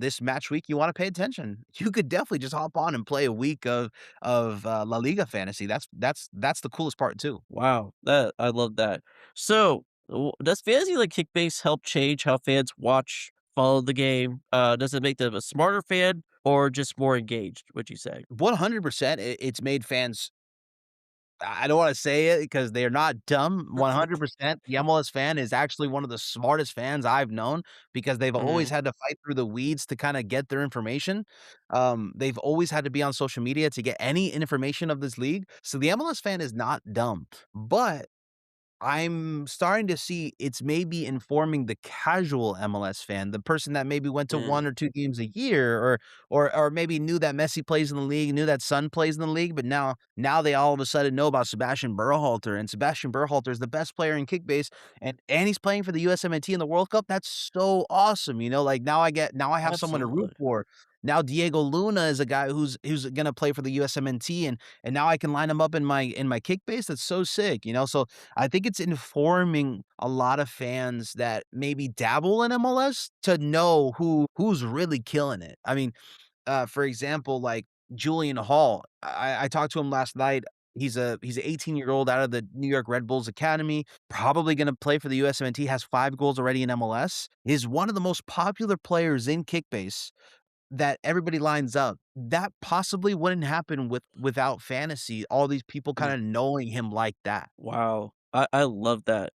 this match week, you wanna pay attention. You could definitely just hop on and play a week of La Liga fantasy. That's the coolest part too. wow, that I love that. So, does fantasy like Kickbase help change how fans watch, follow the game? Does it make them a smarter fan or just more engaged, would you say? 100%, it's made fans I don't wanna say it because they're not dumb. 100%, the MLS fan is actually one of the smartest fans I've known because they've always Mhm, had to fight through the weeds to kinda get their information. They've always had to be on social media to get any information of this league, so the MLS fan is not dumb, but I'm starting to see it's maybe informing the casual MLS fan, the person that maybe went to mm, 1 or 2 games a year or maybe knew that Messi plays in the league, knew that Son plays in the league, but now they all of a sudden know about Sebastian Berhalter, and Sebastian Berhalter is the best player in Kickbase, and he's playing for the USMNT in the World Cup. That's so awesome, like, now I have someone to root absolutely. for. Now Diego Luna is a guy who's gonna play for the USMNT, and now I can line him up in my Kickbase. That's so sick, so I think it's informing a lot of fans that maybe dabble in MLS to know who's really killing it. I mean, for example, like Julian Hall, I talked to him last night. He's an 18-year-old out of the New York Red Bulls Academy, probably gonna play for the USMNT, has 5 goals already in MLS, is one of the most popular players in Kickbase that everybody lines up. That possibly wouldn't happen without fantasy, all these people Mm, kinda knowing him like that. wow, I love that.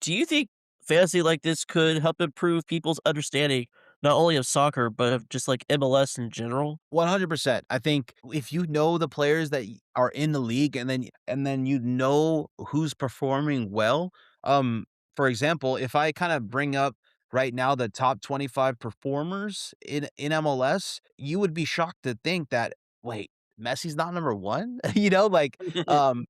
Do you think fantasy like this could help improve people's understanding not only of soccer, but of just, like, MLS in general? 100%. I think if you know the players that are in the league and then you know who's performing well, for example, if I kind of bring up right now the top 25 performers in MLS, you would be shocked to think that wait, Messi's not number 1? Like um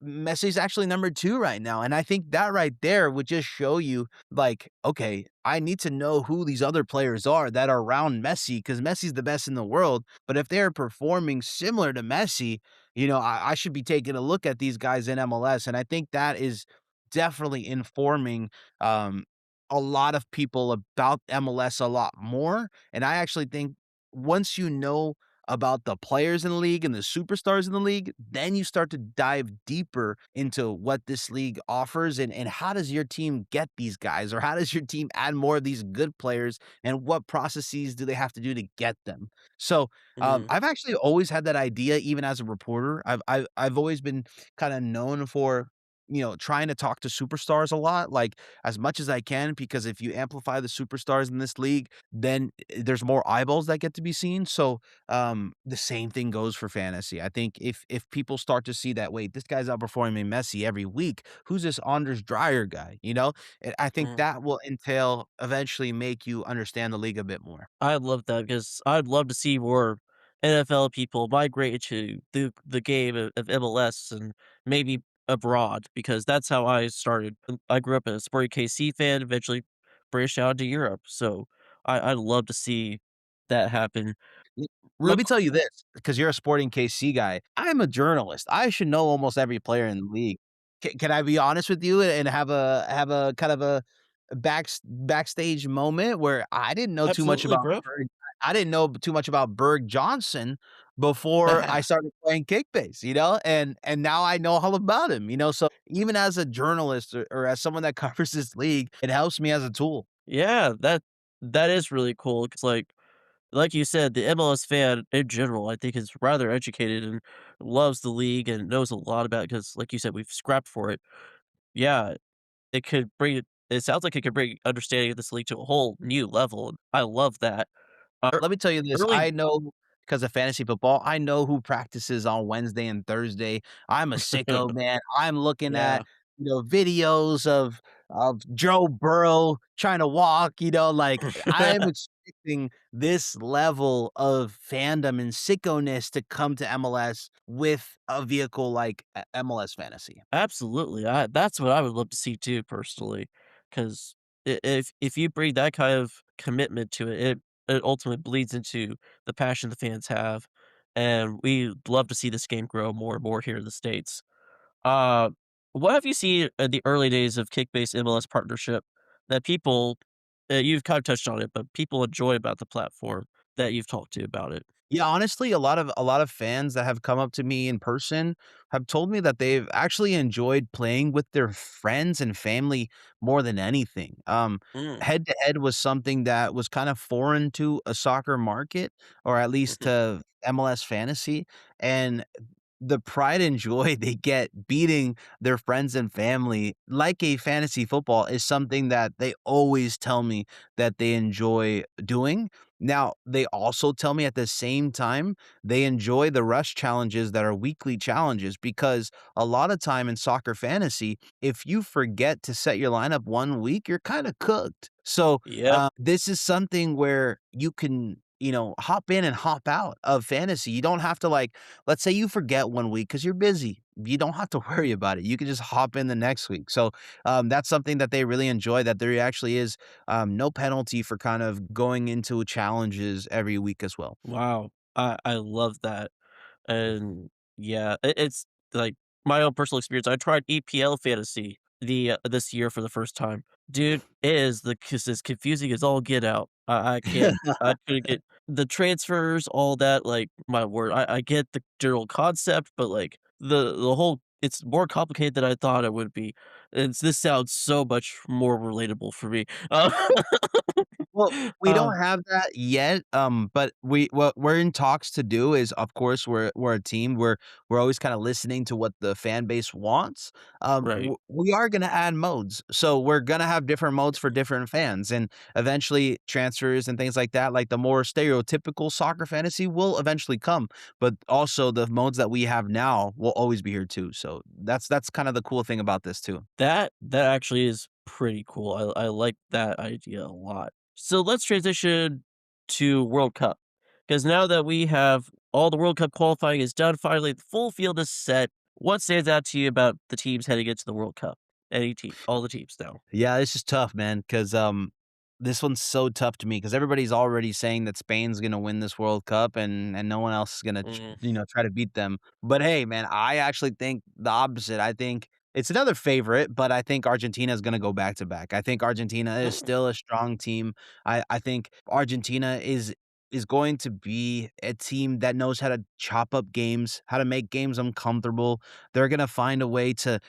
Messi's actually number 2 right now, and I think that right there would just show you, like, okay, I need to know who these other players are that are around Messi because Messi's the best in the world, but if they're performing similar to Messi, I should be taking a look at these guys in MLS, and I think that is definitely informing, um, a lot of people about MLS a lot more, and I actually think once you know about the players in the league and the superstars in the league, then you start to dive deeper into what this league offers and how does your team get these guys or how does your team add more of these good players and what processes do they have to do to get them. So Mhm, I've actually always had that idea even as a reporter. I've always been kind of known for trying to talk to superstars a lot, like, as much as I can, because if you amplify the superstars in this league, then there's more eyeballs that get to be seen. So, the same thing goes for fantasy. I think if people start to see that, wait, this guy's outperforming Messi every week. Who's this Anders Dreyer guy? I think Mm. that will entail eventually make you understand the league a bit more. I love that because I'd love to see more NFL people migrate to the game of MLS and maybe abroad because that's how I started. I grew up a Sporting KC fan, eventually branched out to Europe. So I'd love to see that happen. L My Let me tell you this, because you're a Sporting KC guy. I'm a journalist. I should know almost every player in the league. Can I be honest with you and have a kind of a backstage moment where I didn't know too much Absolutely, about bro. Berg I didn't know too much about Berg Johnson before I started playing Kickbase, and now I know all about him, so even as a journalist or as someone that covers this league, it helps me as a tool. Yeah, that is really cool. Cause like you said, the MLS fan in general, I think, is rather educated and loves the league and knows a lot about it. Because, like you said, we've scrapped for it. Yeah, it sounds like it could bring understanding of this league to a whole new level, and I love that. Ear Let me tell you this, early I know because of fantasy football, I know who practices on Wednesday and Thursday. I'm a sicko, man. I'm looking Yeah. at, videos of Joe Burrow trying to walk, like, I'm expecting this level of fandom and sickoness to come to MLS with a vehicle like MLS Fantasy. Absolutely, that's what I would love to see too, personally, 'cause if you bring that kind of commitment to it, it ultimately bleeds into the passion the fans have, and we love to see this game grow more and more here in the States. Uh, what have you seen in the early days of Kickbase MLS partnership that people you've kind of touched on it, but people enjoy about the platform that you've talked to about it? Yeah, honestly, a lot of fans that have come up to me in person have told me that they've actually enjoyed playing with their friends and family more than anything. Mm, Head to head was something that was kind of foreign to a soccer market, or at least mhm. to MLS fantasy, and the pride and joy they get beating their friends and family like a fantasy football is something that they always tell me that they enjoy doing. Now, they also tell me at the same time they enjoy the rush challenges that are weekly challenges because a lot of time in soccer fantasy, if you forget to set your lineup one week, you're kind of cooked. So, Yep. this is something where you can, hop in and hop out of fantasy. You don't have to like, let's say you forget one week because you're busy. You don't have to worry about it. You can just hop in the next week. So that's something that they really enjoy. That there actually is no penalty for kind of going into challenges every week as well. Wow. I love that. And yeah, it's like my own personal experience. I tried EPL fantasy this year for the first time. Dude, it is the as confusing as all get out. I can't I couldn't get the transfers, all that, like, my word. I get the general concept, but like the whole it's more complicated than I thought it would be. And this sounds so much more relatable for me. Well, we Uh, don't have that yet, but what we're in talks to do is, of course, we're a team. We're always kinda listening to what the fan base wants. right. We are gonna add modes, so we're gonna have different modes for different fans, and eventually transfers and things like that, like the more stereotypical soccer fantasy will eventually come, but also the modes that we have now will always be here too. So that's kind of the cool thing about this too. That actually is pretty cool. I like that idea a lot. So let's transition to World Cup. Because now that we have all the World Cup qualifying is done, finally the full field is set. What stands out to you about the teams heading into the World Cup? Any team, all the teams now. Yeah, this is tough, man, because this one's so tough to me because everybody's already saying that Spain's gonna win this World Cup and no one else is gonna Mm. try to beat them. But hey, man, I actually think the opposite. I think it's another favorite, but I think Argentina is gonna go back to back. I think Argentina is Mm. still a strong team. I think Argentina is going to be a team that knows how to chop up games, how to make games uncomfortable. They're gonna find a way to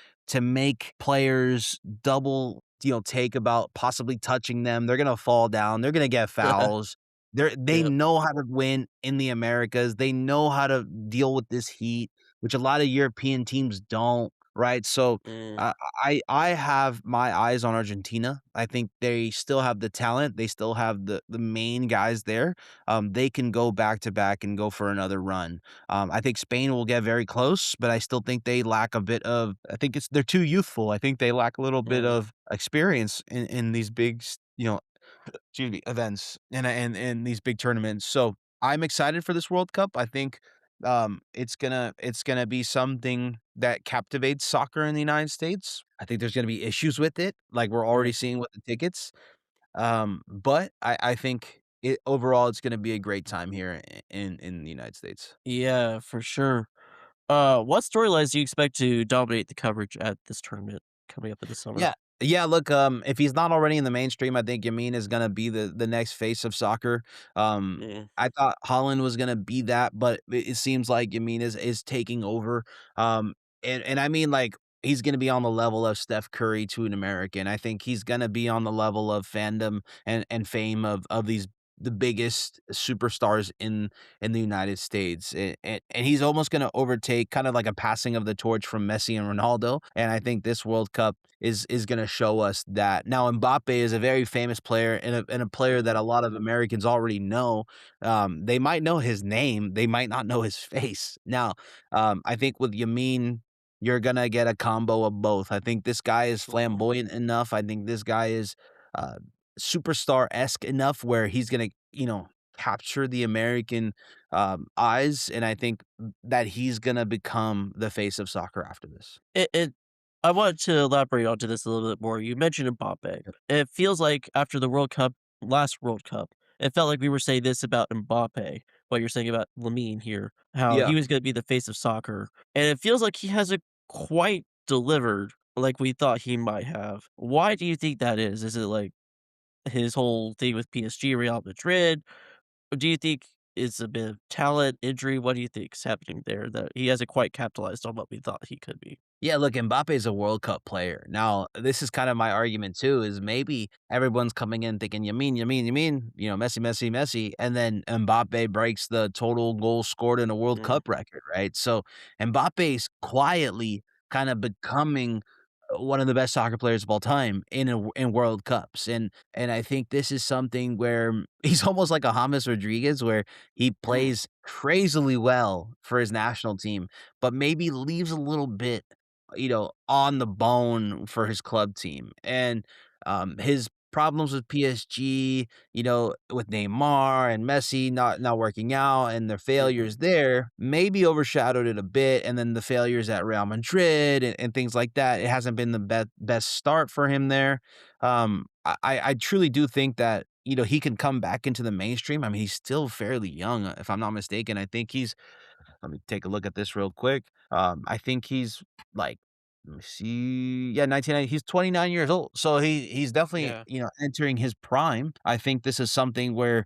make players double, take about possibly touching them. They're gonna fall down. They're gonna get fouls. They Yep. know how to win in the Americas. They know how to deal with this heat, which a lot of European teams don't. right? So, Mm, uh, I have my eyes on Argentina. I think they still have the talent. They still have the main guys there. They can go back to back and go for another run. I think Spain will get very close, but I still think they lack a bit of. I think they're too youthful. I think they lack a little bit mm. of experience in these big, excuse me, events and these big tournaments. So I'm excited for this World Cup. I think it's gonna be something that captivates soccer in the United States. I think there's gonna be issues with it, like we're already Right. seeing with the tickets. But I think overall it's gonna be a great time here in the United States. Yeah, for sure. What storylines do you expect to dominate the coverage at this tournament coming up in the summer? Yeah. Yeah, look, if he's not already in the mainstream, I think Yamin is gonna be the next face of soccer. Mm, I thought Holland was gonna be that, but it seems like Yamin is taking over. And I mean, like, he's gonna be on the level of Steph Curry to an American. I think he's gonna be on the level of fandom and fame of these the biggest superstars in the United States. And he's almost gonna overtake kind of like a passing of the torch from Messi and Ronaldo. And I think this World Cup is gonna show us that. Now Mbappe is a very famous player and a player that mhm, a lot of Americans already know. They might know his name, they might not know his face. Now, I think with Yamin, you're gonna get a combo of both. I think this guy is mhm. flamboyant enough. I think this guy is uh, superstar-esque enough where he's gonna, capture the American eyes, and I think that he's gonna become the face of soccer after this. It I wanted to elaborate onto this a little bit more. You mentioned Mbappe. It feels like after the World Cup, last World Cup, it felt like we were saying this about Mbappe, what you're saying about Lamine here, how Yeah. he was gonna be the face of soccer, and it feels like he hasn't quite delivered like we thought he might have. Why do you think that is? Is it, like, his whole thing with PSG, Real Madrid? Or do you think it's a bit of talent, injury? What do you think's happening there that he hasn't quite capitalized on what we thought he could be? Yeah, look, Mbappe is a World Cup player. Now, this is kind of my argument too, is maybe everyone's coming in thinking Yamin, Yamin, Yamin, Messi, Messi, Messi, and then Mbappe breaks the total goals scored in a World Mm, Cup record, right? So Mbappe's quietly kind of becoming one of the best soccer players of all time in World Cups, and I think this is something where he's almost like a James Rodriguez, where he mm, plays crazily well for his national team, but maybe leaves a little bit on the bone for his club team. And his problems with PSG, with Neymar and Messi not working out and their mhm, failures there maybe overshadowed it a bit. And then the failures at Real Madrid and things like that. It hasn't been the best start for him there. I truly do think that he can come back into the mainstream. I mean, he's still fairly young, if I'm not mistaken. I think he's let me take a look at this real quick. I think he's like, let me see. Yeah, 1990. He's 29 years old. So he's definitely, yeah, entering his prime. I think this is something where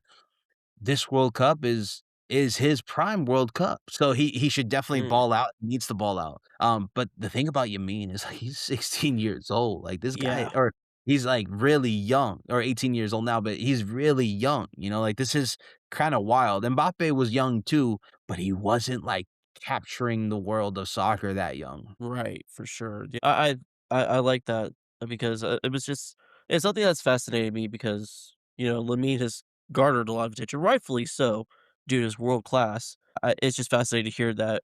this World Cup is his prime World Cup. So he should definitely mm, ball out, needs to ball out. But the thing about Yamin is like he's 16 years old. Like this guy yeah, or he's like really young or 18 years old now, but he's really young, like this is kind of wild. Mbappe was young too, but he wasn't like capturing the world of soccer that young. right, for sure. Yeah, I like that because, it was just it's something that's fascinated me because, Lamine has garnered a lot of attention, rightfully so, due to his world class. It's just fascinating to hear that,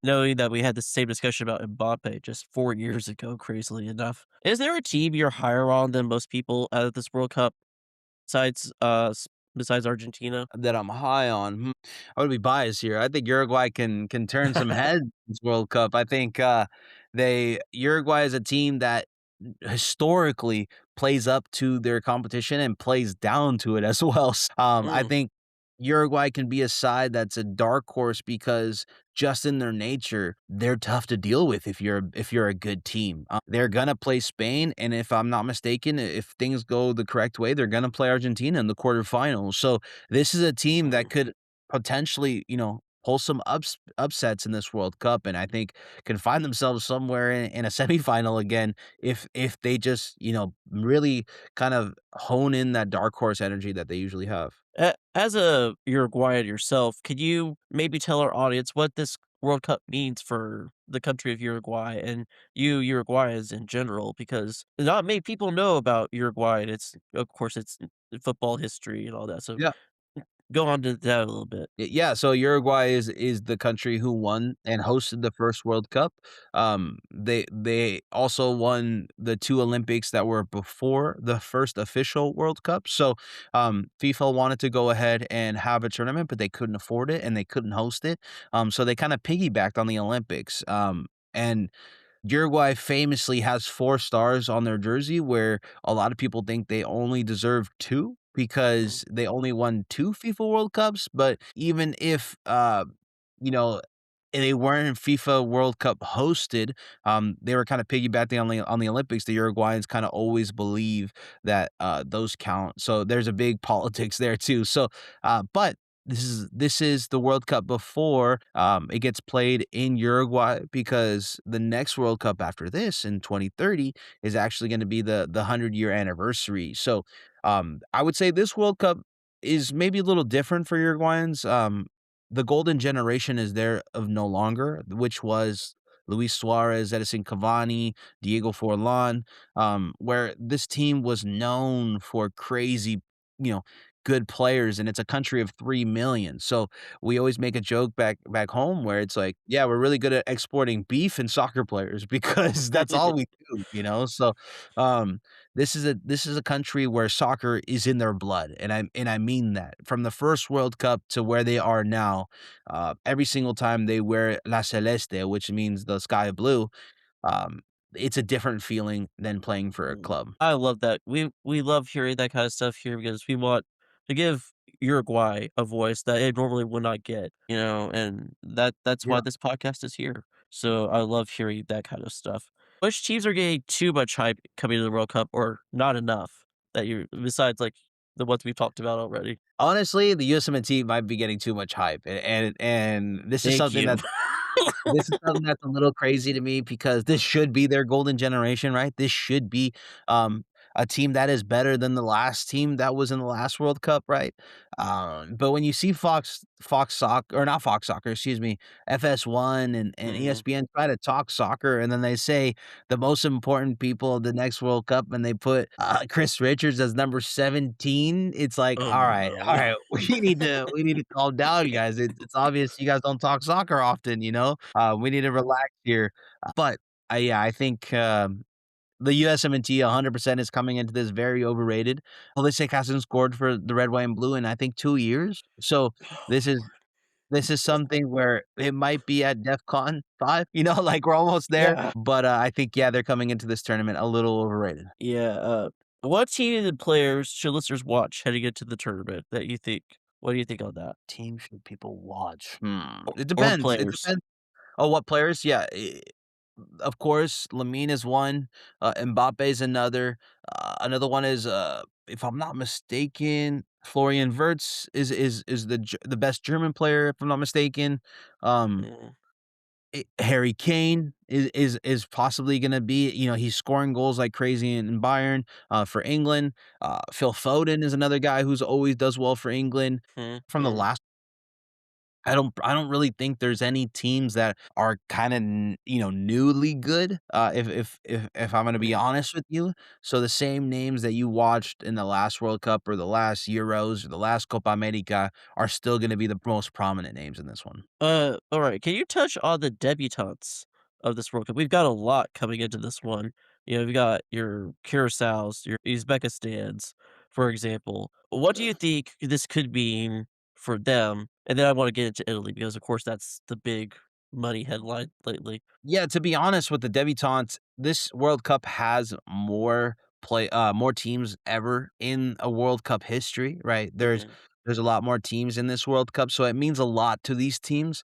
knowing that we had the same discussion about Mbappe just 4 years ago, crazily enough. Is there a team you're higher on than most people out of this World Cup besides Argentina? That I'm high on. I would be biased here. I think Uruguay can turn some heads this World Cup. I think, they Uruguay is a team that historically plays up to their competition and plays down to it as well. I Mm, think Uruguay can be a side that's a dark horse because just in their nature, they're tough to deal with if you're a good team. They're gonna play Spain, and if I'm not mistaken, if things go the correct way, they're gonna play Argentina in the quarterfinals. So this is a team that mm. could potentially, pull some upsets in this World Cup, and I think can find themselves somewhere in a semifinal again if they just, really kind of hone in that dark horse energy that they usually have. As a Uruguayan yourself, could you maybe tell our audience what this World Cup means for the country of Uruguay and you Uruguayans in general, because not many people know about Uruguay, and it's of course, it's football history and all that, so Yeah. go on to that a little bit. Yeah, so Uruguay is the country who won and hosted the first World Cup. They also won the 2 Olympics that were before the first official World Cup. So, FIFA wanted to go ahead and have a tournament, but they couldn't afford it and they couldn't host it. So they kinda piggybacked on the Olympics. And Uruguay famously has 4 stars on their jersey, where a lot of people think they only deserve 2 Mm, because they only won 2 FIFA World Cups, but even if, you know, they weren't FIFA World Cup hosted, they were kinda piggybacking on the Olympics. The Uruguayans kinda always believe that, those count, so there's a big politics there too. So, but this is the World Cup before, it gets played in Uruguay because the next World Cup after this in 2030 is actually gonna be the 100-year anniversary. So, I would say this World Cup is maybe a little different for Uruguayans. The golden generation is there of no longer, which was Luis Suarez, Edison Cavani, Diego Forlan, where this team was known for crazy, you know, good players, and it's a country of 3,000,000. So we always make a joke back home where it's like, yeah, we're really good at exporting beef and soccer players because that's all we do, you know? So um this is a country where soccer is in their blood, and I mean that. From the first World Cup to where they are now, every single time they wear La Celeste, which means the sky blue, um, it's a different feeling than playing for a mm. club. I love that. We love hearing that kinda stuff here because we want to give Uruguay a voice that it normally would not get, and that's Yeah. why this podcast is here. So I love hearing that kind of stuff. Which teams are getting too much hype coming to the World Cup or not enough that you besides, like, the ones we've talked about already? Honestly, the USMNT might be getting too much hype, and Thank you. this is something that's a little crazy to me because this should be their golden generation, right? This should be, a team that is better than the last team that was in the last World Cup, right? But when you see Fox Soccer or not Fox Soccer, excuse me, FS1 and Mhm. ESPN try to talk soccer, and then they say the most important people of the next World Cup, and they put, Chris Richards as number 17, it's like, Oh, "Alright, no. alright, we need to calm down, guys. It's obvious you guys don't talk soccer often, you know? We need to relax here." But, yeah, I think, the USMNT 100% is coming into this very overrated. Pulisic hasn't scored for the red, white, and blue in, I think, 2 years. So, this is this is something where it might be at DEFCON 5, like, we're almost there, Yeah. but, I think, yeah, they're coming into this tournament a little overrated. Yeah, what team and players should listeners watch heading into the tournament that you think? What do you think on that? Team should people watch? It Or depends, it players? depends. Oh, what players? Yeah, of course, Lamine is one, Mbappe is another, another one is, if I'm not mistaken, Florian Wirtz is the best German player, if I'm not mistaken. Um, Mm, Harry Kane is possibly gonna be, he's scoring goals like crazy in Bayern, for England. Phil Foden is another guy who's always does well for England. mm, From the mm, last I don't really think there's any teams that are kinda, newly good, if I'm gonna be mm. honest with you. So the same names that you watched in the last World Cup or the last Euros or the last Copa America are still gonna be the most prominent names in this one. Alright, can you touch on the debutantes of this World Cup? We've got a lot coming into this one. We got your Curaçaos, your Uzbekistans, for example. What do you think this could mean for them? And then I wanna get into Italy because, of course, that's the big money headline lately. Yeah, to be honest with the debutantes, this World Cup has more teams ever in a World Cup history, right? Mhm, There's a lot more teams in this World Cup, so it means a lot to these teams.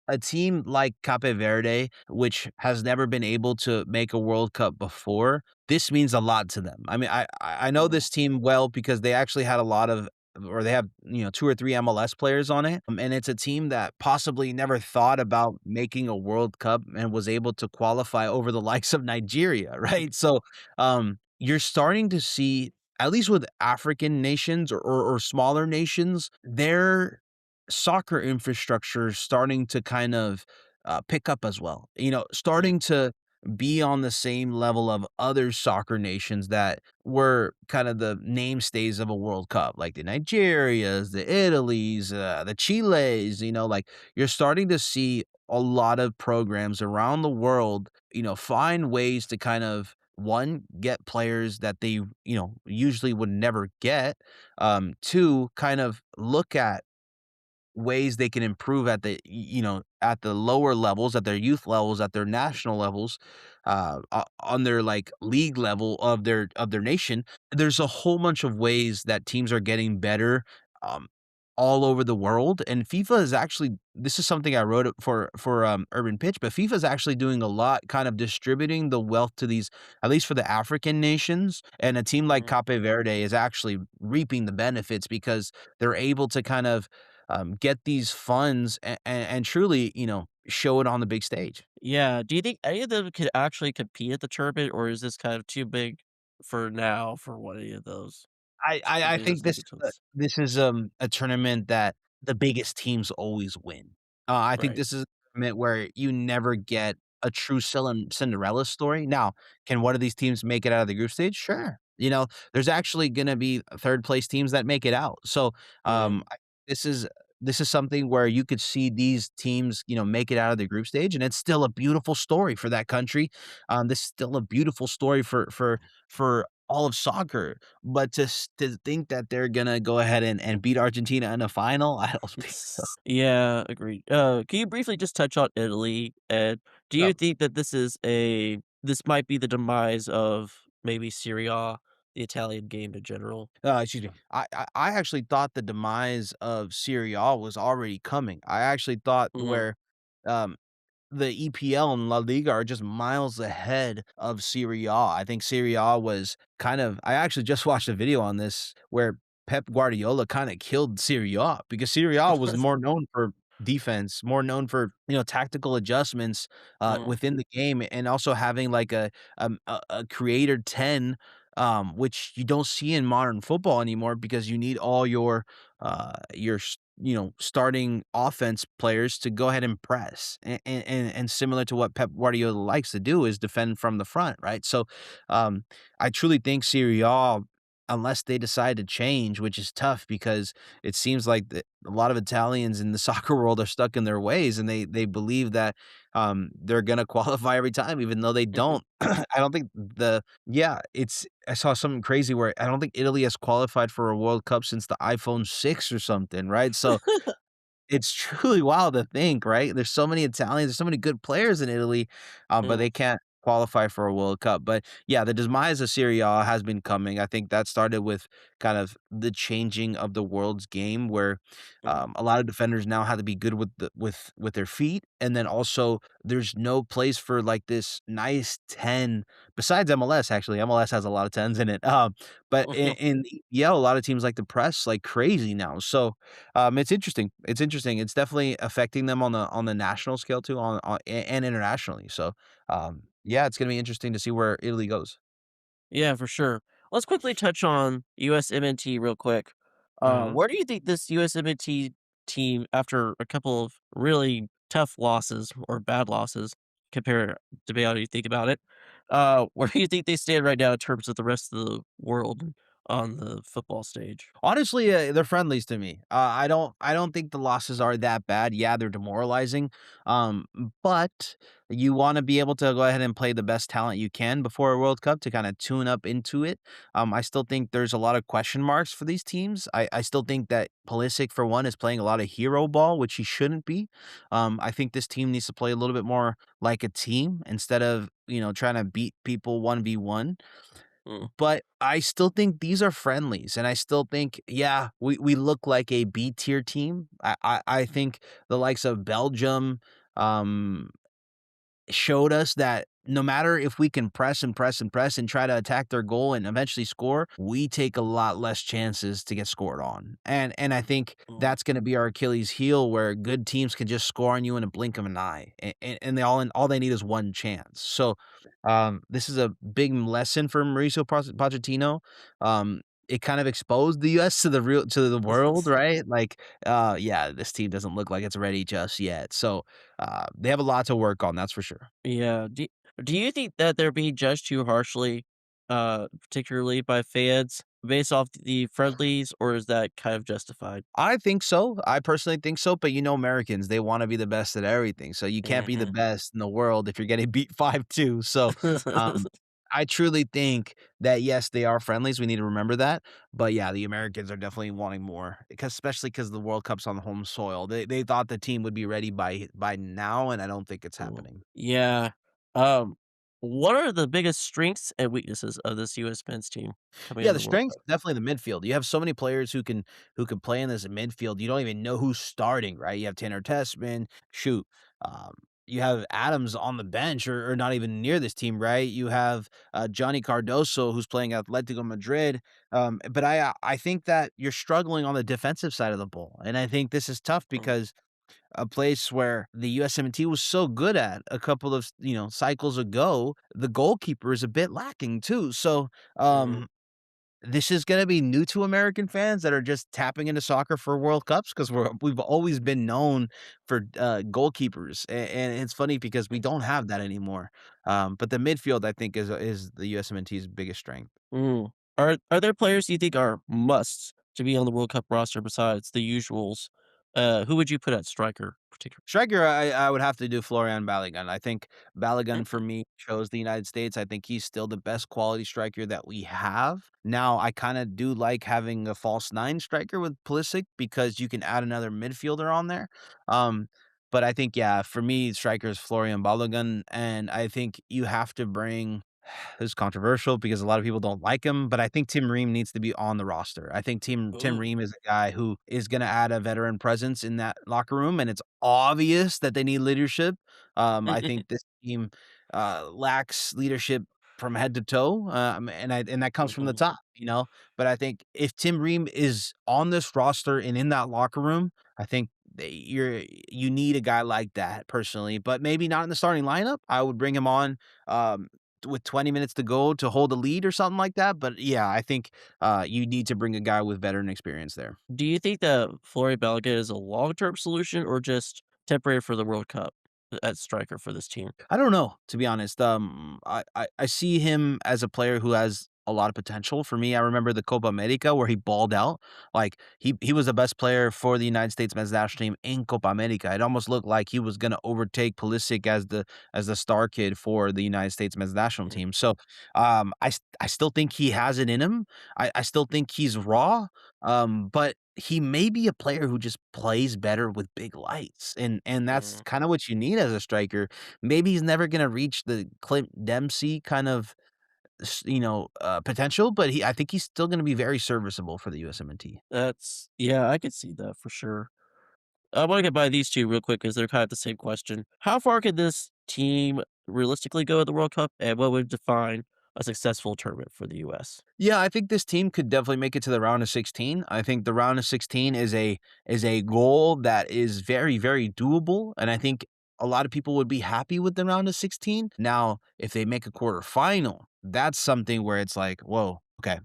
A team like Cape Verde, which has never been able to make a World Cup before, this means a lot to them. I mean, I know mhm, this team well because they actually had a lot of or they have, 2 or 3 MLS players on it, and it's a team that possibly never thought about making a World Cup and was able to qualify over the likes of Nigeria, right? So, you're starting to see, at least with African nations or smaller nations, soccer infrastructure is starting to kind of, pick up as well. Mm, Starting to be on the same level of other soccer nations that were kind of the mainstays of a World Cup, like the Nigerias, the Italys, the Chiles. Like, you're starting to see a lot of programs around the world, find ways to kind of, 1, get players that they, usually would never get. 2, kind of look at ways they can improve at at the lower levels, at their youth levels, at their national levels, on their, like, league level of their nation. There's a whole bunch of ways that teams are getting better, um, all over the world, and FIFA is actually, this is something I wrote for Urban Pitch, but FIFA is actually doing a lot kind of distributing the wealth to these, at least for the African nations, and a team like mhm. Cape Verde is actually reaping the benefits because they're able to kind of, get these funds and truly, show it on the big stage. Yeah, do you think any of them could actually compete at the tournament, or is this kind of too big for now for one any of those I any of think those this nations? this is, a tournament that the biggest teams always win. I think Right. this is a tournament where you never get a true Cinderella story. Now, can one of these teams make it out of the group stage? Sure. There's actually gonna be 3rd place teams that make it out. So, Mhm, I this is this is something where you could see these teams, make it out of the group stage, and it's still a beautiful story for that country. This is still a beautiful story for all of soccer. But to think that they're gonna go ahead and beat Argentina in a final, I don't think so. yeah, agreed. Can you briefly just touch on Italy, and do Oh, you think that this might be the demise of maybe Serie A, the Italian game in general? excuse me. I actually thought the demise of Serie A was already coming. I actually thought Mhm, where, um, the EPL and La Liga are just miles ahead of Serie A. I think Serie A was kind of, I actually just watched a video on this where Pep Guardiola kinda killed Serie A because Serie A was more known for defense, more known for, tactical adjustments, mhm, within the game, and also having like a creator 10, which you don't see in modern football anymore because you need all starting offense players to go ahead and press, and similar to what Pep Guardiola likes to do is defend from the front, right? So, um, I truly think Serie A, unless they decide to change, which is tough because it seems like a lot of Italians in the soccer world are stuck in their ways, and they believe that, they're gonna qualify every time, even though they mhm. don't. I don't think the yeah, it's I saw something crazy where I don't think Italy has qualified for a World Cup since the iPhone 6 or something, right? So, it's truly wild to think, right? There's so many Italians, there's so many good players in Italy, but Mm, they can't qualify for a World Cup. But yeah, the demise of Serie A has been coming. I think that started with kind of the changing of the world's game, where, mhm, a lot of defenders now have to be good with with their feet, and then also there's no place for like this nice 10 besides MLS. Actually, MLS has a lot of tens in it. But mhm. in yeah, a lot of teams like to press like crazy now. So, it's interesting. It's interesting. It's definitely affecting them on the national scale too, and internationally. So, yeah, it's gonna be interesting to see where Italy goes. Yeah, for sure. Let's quickly touch on USMNT real quick. Mhm. Where do you think this USMNT team, after a couple of really tough losses or bad losses, compare depending on how you think about it, where do you think they stand right now in terms of the rest of the world on the football stage? Honestly, they're friendlies to me. I don't think the losses are that bad. Yeah, they're demoralizing. Um, but you want to be able to go ahead and play the best talent you can before a World Cup to kind of tune up into it. I still think there's a lot of question marks for these teams. I still think that Pulisic, for one, is playing a lot of hero ball, which he shouldn't be. I think this team needs to play a little bit more like a team instead of, trying to beat people 1v1. Mm, But I still think these are friendlies, and I still think, yeah, we look like a B tier team. I think the likes of Belgium, um, showed us that no matter if we can press and press and press and try to attack their goal and eventually score, we take a lot less chances to get scored on. And I think mm. that's gonna be our Achilles heel where good teams can just score on you in a blink of an eye. And all they need is one chance. So, this is a big lesson for Mauricio Pochettino. Um, it kind of exposed the US to the world, right? Like, yeah, this team doesn't look like it's ready just yet. So, they have a lot to work on, that's for sure. Yeah. Do you think that they're being judged too harshly, particularly by fans based off the friendlies, or is that kind of justified? I think so. I personally think so, but Americans, they wanna be the best at everything, so you can't be the Mhm. best in the world if you're getting beat 5-2. So, um, I truly think that, yes, they are friendlies, we need to remember that, but yeah, the Americans are definitely wanting more, because especially because the World Cup's on home soil. They thought the team would be ready by now, and I don't think it's Mm. happening. Yeah. Um, what are the biggest strengths and weaknesses of this US men's team coming Yeah, into the the World strength's Cup? definitely the midfield. You have so many players who can play in this midfield. You don't even know who's starting, right? You have Tanner Tessman, shoot, um, you have Adams on the bench or not even near this team, right? You have Johnny Cardoso who's playing Atletico Madrid. But I think that you're struggling on the defensive side of the ball, and I think this is tough Mm, because a place where the USMNT was so good at a couple of cycles ago, the goalkeeper is a bit lacking too. So mm, this is gonna be new to American fans that are just tapping into soccer for World Cups because we've always been known for, goalkeepers, and it's funny because we don't have that anymore, but the midfield, I think, is the USMNT's biggest strength. mm. Are there players you think are musts to be on the World Cup roster besides the usuals? Who would you put at striker particularly? Striker, I would have to do Florian Balogun. I think Balogun for Mm, me shows the United States. I think he's still the best quality striker that we have. Now, I kinda do like having a false 9 striker with Pulisic because you can add another midfielder on there. Um, but I think, yeah, for me, striker is Florian Balogun, and I think you have to bring this is controversial because a lot of people don't like him, but I think Tim Ream needs to be on the roster. I think Tim ooh. Ream is a guy who is gonna add a veteran presence in that locker room, and it's obvious that they need leadership. I think this team, lacks leadership from head to toe, and that comes from the Mhm. top, you know? But I think if Tim Ream is on this roster and in that locker room, I think you need a guy like that personally, but maybe not in the starting lineup. I would bring him on, um, with 20 minutes to go to hold a lead or something like that. But yeah, I think you need to bring a guy with veteran experience there. Do you think that Flory Balogun is a long-term solution or just temporary for the World Cup at striker for this team? I don't know, to be honest. I see him as a player who has a lot of potential. For me, I remember the Copa America where he balled out. Like he was the best player for the United States men's national team in Copa America. It almost looked like he was gonna overtake Pulisic as the star kid for the United States men's national Mhm, team. So I still think he has it in him. I still think he's raw. But he may be a player who just plays better with big lights. And that's mhm. kind of what you need as a striker. Maybe he's never gonna reach the Clint Dempsey kind of potential, but I think he's still gonna be very serviceable for the USMNT. That's yeah, I could see that for sure. I wanna get by these 2 real quick because 'cause they're kind of the same question. How far could this team realistically go at the World Cup, and what would define a successful tournament for the US? Yeah, I think this team could definitely make it to the round of 16. I think the round of 16 is a goal that is very, very doable, and I think a lot of people would be happy with the round of 16. Now, if they make a quarterfinal, that's something where it's like, "Whoa, okay.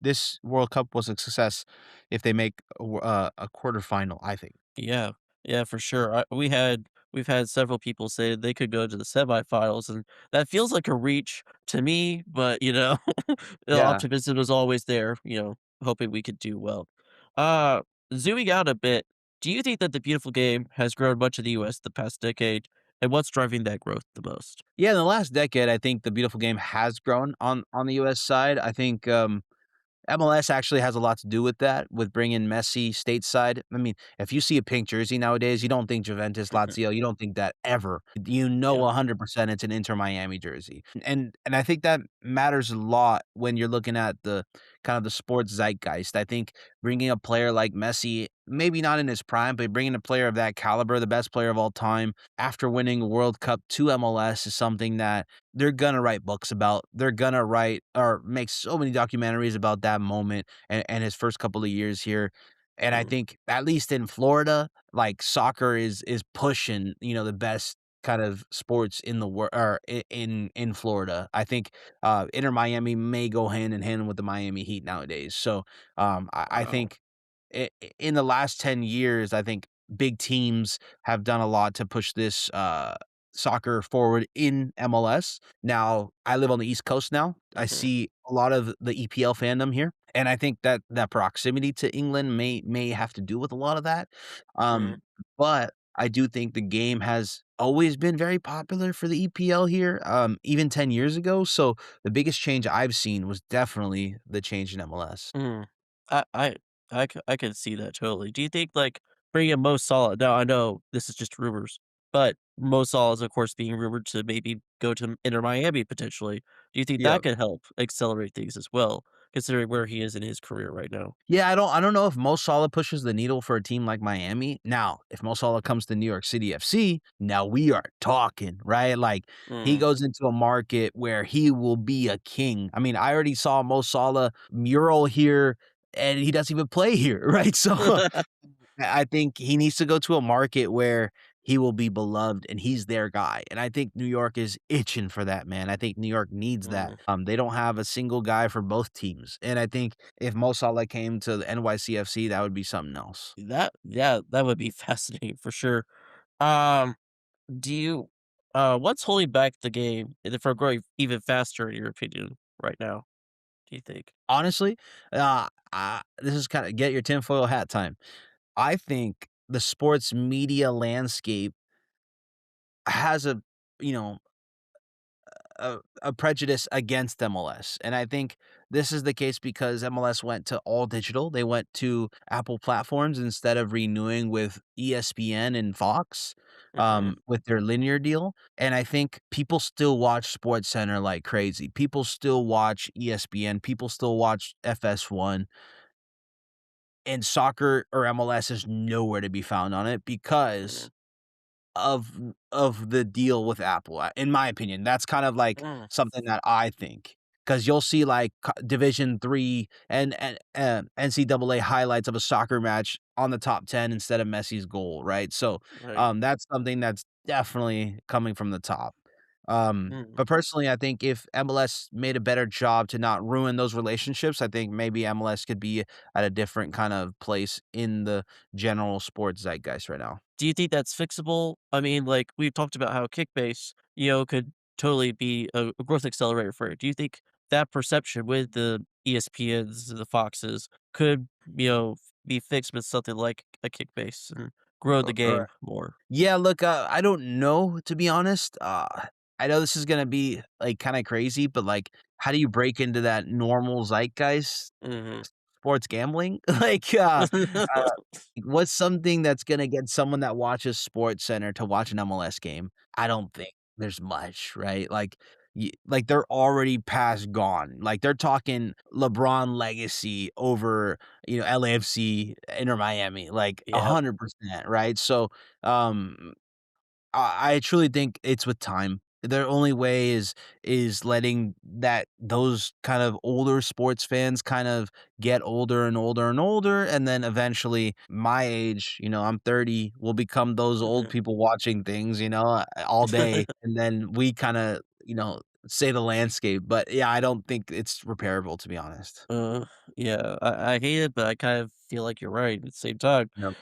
This World Cup was a success if they make a quarterfinal," I think. Yeah. Yeah, for sure. We've had several people say they could go to the semifinals, and that feels like a reach to me, but, the Yeah. optimism is always there, hoping we could do well. Uh, Zooming out a bit, do you think that the beautiful game has grown much in the US the past decade, and what's driving that growth the most? Yeah, in the last decade, I think the beautiful game has grown on the US side. I think, MLS actually has a lot to do with that, with bringing Messi stateside. I mean, if you see a pink jersey nowadays, you don't think Juventus, Mhm. Lazio, you don't think that ever. You know Yep. 100% it's an Inter Miami jersey. And I think that matters a lot when you're looking at the kind of the sports zeitgeist. I think bringing a player like Messi, maybe not in his prime, but bringing a player of that caliber, the best player of all time, after winning a World Cup to MLS is something that they're gonna write books about. They're gonna write or make so many documentaries about that moment and his first couple of years here. And I Mm. think at least in Florida, like soccer is pushing, the best kind of sports in the world or in Florida. I think Inter Miami may go hand in hand with the Miami Heat nowadays. So I Wow. think in the last 10 years, I think big teams have done a lot to push this soccer forward in MLS. Now, I live on the East Coast now. I Mhm, see a lot of the EPL fandom here, and I think that that proximity to England may have to do with a lot of that. mhm. But I do think the game has always been very popular for the EPL here, even 10 years ago. So the biggest change I've seen was definitely the change in MLS. Mm. I I I could see that totally. Do you think, like, bringing in Mo Salah now I know this is just rumors, but Mo Salah is, of course, being rumored to maybe go to Inter Miami potentially. Do you think Yeah. that could help accelerate things as well, considering where he is in his career right now? Yeah, I don't know if Mo Salah pushes the needle for a team like Miami. Now, if Mo Salah comes to New York City FC, now we are talking, right? Like he Mm. goes into a market where he will be a king. I mean, I already saw Mo Salah mural here and he doesn't even play here, right? So I think he needs to go to a market where he will be beloved and he's their guy. And I think New York is itching for that, man. I think New York needs that. Mm. They don't have a single guy for both teams. And I think if Mo Salah came to the NYCFC, that would be something else. That yeah, that would be fascinating for sure. Um, do you what's holding back the game from growing even faster in your opinion right now, do you think? Honestly, this is kind of get your tinfoil hat time. I think the sports media landscape has you know, a prejudice against MLS, and I think this is the case because MLS went to all digital. They went to Apple platforms instead of renewing with ESPN and Fox, Mhm, with their linear deal, and I think people still watch SportsCenter like crazy. People still watch ESPN, people still watch FS1, and soccer or MLS is nowhere to be found on it mhm, because of the deal with Apple, in my opinion. That's kind of like mm, something that I think because 'cause you'll see, like, Division 3 and NCAA highlights of a soccer match on the top 10 instead of Messi's goal, right? So, right, that's something that's definitely coming from the top. mm. But personally, I think if MLS made a better job to not ruin those relationships, I think maybe MLS could be at a different kind of place in the general sports zeitgeist right now. Do you think that's fixable? I mean, like, we've talked about how Kickbase, could totally be a growth accelerator for it. Do you think that perception with the ESPNs, the Foxes could, be fixed with something like a Kickbase and grow the Or game more? Yeah, look, I don't know, to be honest. I know this is gonna be, like, kinda crazy, but, like, how do you break into that normal zeitgeist Mhm. sports gambling? Uh, what's something that's gonna get someone that watches SportsCenter to watch an MLS game? I don't think there's much, right? Like, they're already past gone. Like, they're talking LeBron legacy over, LAFC, Inter Miami, like, Yep. 100%, right? So, um I truly think it's with time. Their only way is letting those kind of older sports fans kind of get older and older and older, and then eventually my age, I'm 30, will become those old Mhm. people watching things, all day, and then we kinda, say the landscape, but yeah, I don't think it's repairable, to be honest. Uh, yeah, I hate it, but I kind of feel like you're right at the same time. Yep.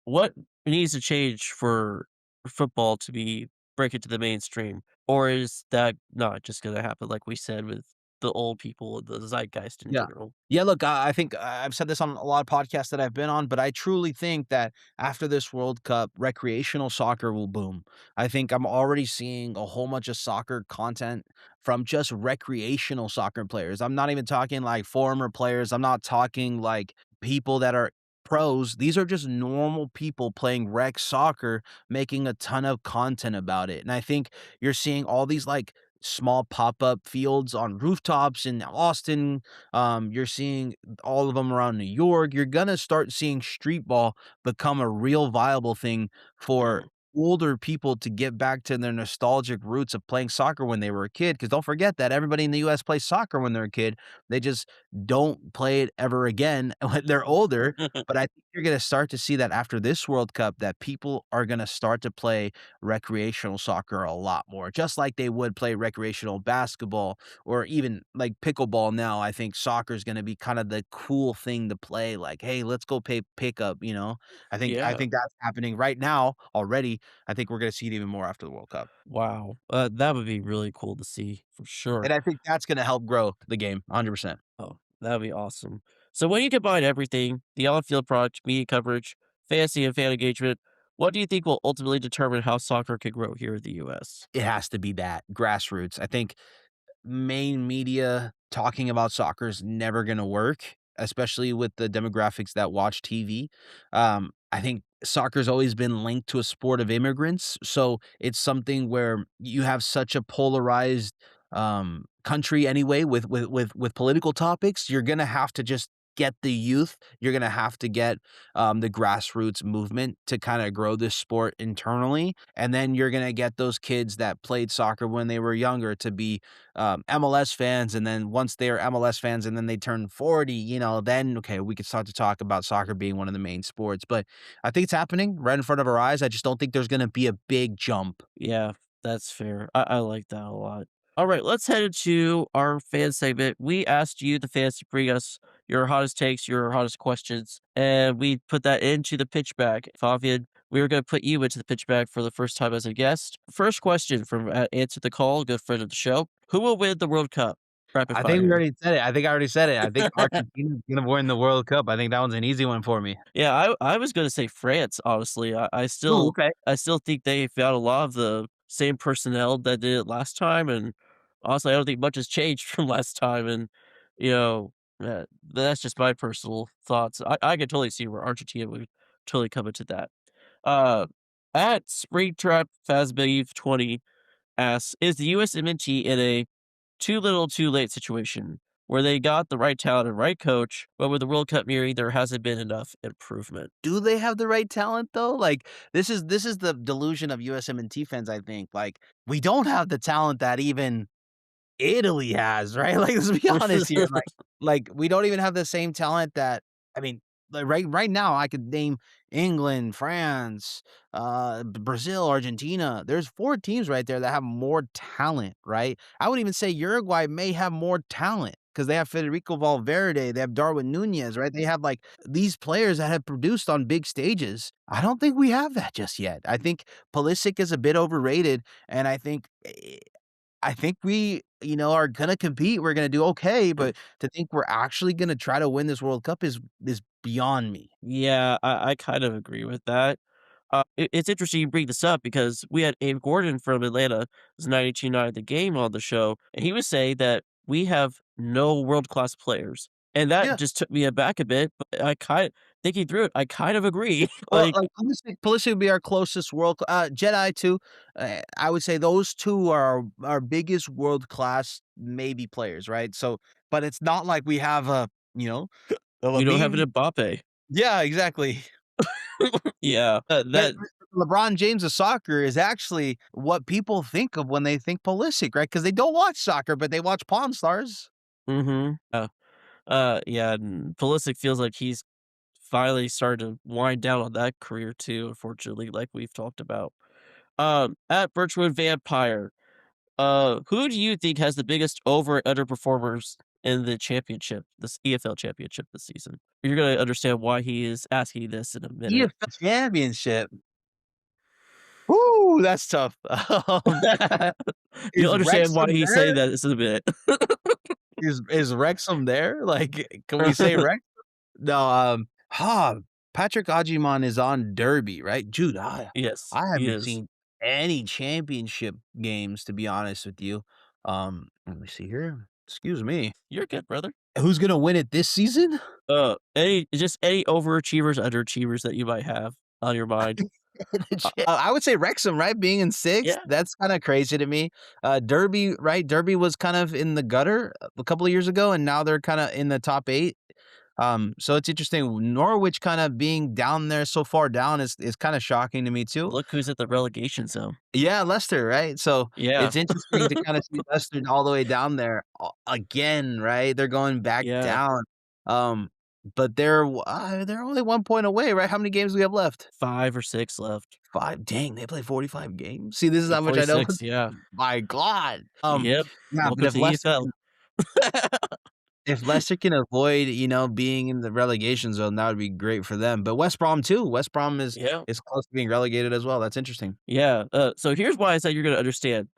What needs to change for football to be break into the mainstream? Or is that not just gonna happen like we said with the old people, the zeitgeist in Yeah. general? Yeah, look, I think I've said this on a lot of podcasts that I've been on, but I truly think that after this World Cup, recreational soccer will boom. I think I'm already seeing a whole bunch of soccer content from just recreational soccer players. I'm not even talking like former players. I'm not talking like people that are pros. These are just normal people playing rec soccer, making a ton of content about it. And I think you're seeing all these like small pop-up fields on rooftops in Austin. You're seeing all of them around New York. You're gonna start seeing street ball become a real viable thing for Mm. older people to get back to their nostalgic roots of playing soccer when they were a kid. Because don't forget that everybody in the US plays soccer when they're a kid. They just don't play it ever again when they're older. But I think you're gonna start to see that after this World Cup, that people are gonna start to play recreational soccer a lot more, just like they would play recreational basketball or even like pickleball now. I think soccer is gonna be kind of the cool thing to play. Like, hey, let's go pay pickup, you know? I Yeah. think that's happening right now already. I think we're gonna see it even more after the World Cup. Wow. That would be really cool to see for sure. And I think that's gonna help grow the game 100%. Oh, that'd be awesome. So when you combine everything, the on-field product, media coverage, fantasy, and fan engagement, what do you think will ultimately determine how soccer can grow here in the US? It has to be that grassroots. I think main media talking about soccer is never gonna work, especially with the demographics that watch TV. I think soccer's always been linked to a sport of immigrants, so it's something where you have such a polarized, country anyway with political topics. You're gonna have to just get the youth. You're gonna have to get, the grassroots movement to kinda grow this sport internally, and then you're gonna get those kids that played soccer when they were younger to be MLS fans, and then once they're MLS fans and then they turn 40, then okay, we could start to talk about soccer being one of the main sports. But I think it's happening right in front of our eyes. I just don't think there's gonna be a big jump. Yeah, that's fair. I like that a lot. All right, let's head into our fan segment. We asked you, the fans, to bring us your hottest takes, your hottest questions, and we put that into the pitchback. Favian, we were going to put you into the pitchback for the first time as a guest. First question from Answer the Call, good friend of the show. Who will win the World Cup? Rapid I think we fire. already said it. I think I already said it. I think Argentina's gonna win the World Cup. I think that one's an easy one for me. Yeah, I was gonna say France, honestly. Ooh, okay. I still think they've got a lot of the same personnel that did it last time, and honestly, I don't think much has changed from last time, and, you know, that's just my personal thoughts. I could totally see where Argentina would totally come into that. Uh, at Springtrap Fazbeev 20 asks, "Is the USMNT in a too little, too late situation where they got the right talent and right coach, but with the World Cup nearing, there hasn't been enough improvement?" Do they have the right talent though? Like this is the delusion of USMNT fans, I think. Like we don't have the talent that even Italy has, right? Like, let's be honest here, like, we don't even have the same talent that I mean, like, right now, I could name England, France, Brazil, Argentina. There's 4 teams right there that have more talent, right? I would even say Uruguay may have more talent because they have Federico Valverde, they have Darwin Nunez, right? They have, like, these players that have produced on big stages. I don't think we have that just yet. I think Pulisic is a bit overrated, and I think we, are gonna compete, we're gonna do okay, but to think we're actually gonna try to win this World Cup is beyond me. Yeah, I kind of agree with that. It's interesting you bring this up because we had Abe Gordon from Atlanta, who's 92.9 The Game on the show, and he was saying that we have no world-class players, and that Yeah, just took me aback a bit, but thinking through it, I kind of agree. well, Like, like, Pulisic would be our closest Jedi too, I would say those 2 are our biggest world-class maybe players, right? So but it's not like we have a we don't have Lamine. an Mbappe. Yeah, exactly. Yeah, But that LeBron James of soccer is actually what people think of when they think Pulisic, right? Because they don't watch soccer, but they watch Pawn Stars. mhm. Yeah, and Pulisic feels like he's finally started to wind down on that career too, unfortunately, like we've talked about. At Birchwood Vampire, who do you think has the biggest over and underperformers in the championship, this EFL championship this season? You're gonna understand why he is asking this in a minute. EFL Championship. Ooh, that's tough. You'll Is understand why Wrexham he's saying there? that in a minute. Is Wrexham there? Like, can we say Rex? No, Patrick Agyemang is on Derby, right? Dude, Yes, I he haven't is. seen any championship games, to be honest with you. Let me see here. Excuse me. You're good, brother. Who's gonna win it this season? Any overachievers, underachievers that you might have on your mind. I would say Wrexham, right? Being in 6th, Yeah. that's kinda crazy to me. Derby, right? Derby was kind of in the gutter a couple of years ago, and now they're kinda in the top 8. So it's interesting. Norwich kind of being down there so far down is kind of shocking to me too. Look who's at the relegation zone. Yeah, Leicester, right? So Yeah. it's interesting to kind of see Leicester all the way down there again, right? They're going back Yeah. down. Um, but they're only 1 point away, right? How many games do we have left? 5 or 6 left. Five. Dang, they play 45 games. See, this is Yeah, how much I know. 46, yeah. My God. Yep. Yeah, but Welcome to the EFL. if Leicester can avoid, being in the relegation zone, that would be great for them. But West Brom too. West Brom Yeah. is close to being relegated as well. That's interesting. Yeah, so here's why I said you're gonna understand.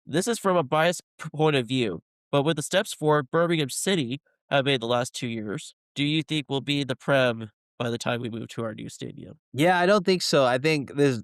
This is from a biased point of view, but with the steps forward Birmingham City have made the last 2 years, do you think we'll be in the Prem by the time we move to our new stadium? Yeah, I don't think so. I think this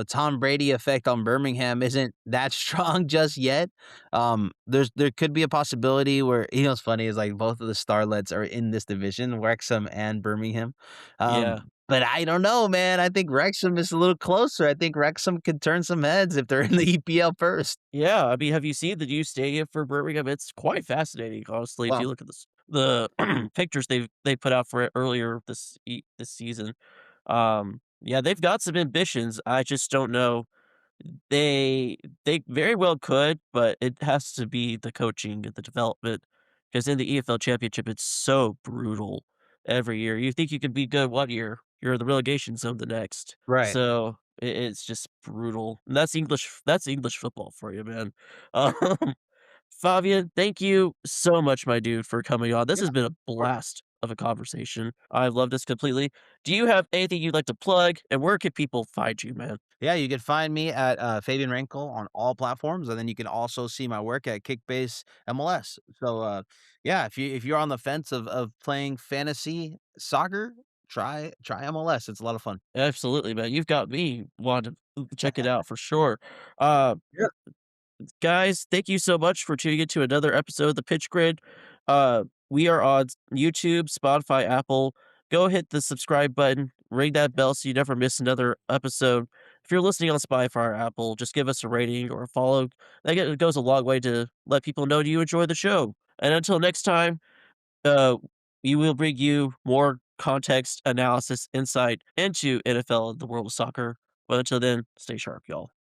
Tom Brady effect on Birmingham isn't that strong just yet. There could be a possibility where what's funny is like both of the starlets are in this division, Wrexham and Birmingham. Yeah. But I don't know, man. I think Wrexham is a little closer. I think Wrexham could turn some heads if they're in the EPL first. Yeah, I mean, have you seen the new stadium for Birmingham? It's quite fascinating, honestly, if Well, you look at the pictures they put out for it earlier this season. Yeah, they've got some ambitions, I just don't know. They very well could, but it has to be the coaching and the development. Because in the EFL Championship, it's so brutal every year. You think you could be good one year, you're in the relegation zone the next. right. So, it's just brutal, and that's English football for you, man. Um, Fabian, thank you so much, my dude, for coming on. This Yeah, has been a of course. blast of a conversation. I love this completely. Do you have anything you'd like to plug, and where can people find you, man? Yeah, you can find me at Fabian Renkel on all platforms, and then you can also see my work at Kickbase MLS. So, yeah, if you're on the fence of playing fantasy soccer, try MLS. It's a lot of fun. Absolutely, man. You've got me wanting to check it out for sure. Uh, Yeah. Guys, thank you so much for tuning into another episode of the Pitch Grid. We are on YouTube, Spotify, Apple. Go hit the subscribe button, ring that bell so you never miss another episode. If you're listening on Spotify or Apple, just give us a rating or a follow. It goes a long way to let people know you enjoy the show. And until next time, uh, we will bring you more context, analysis, insight into NFL and the world of soccer. But until then, stay sharp, y'all.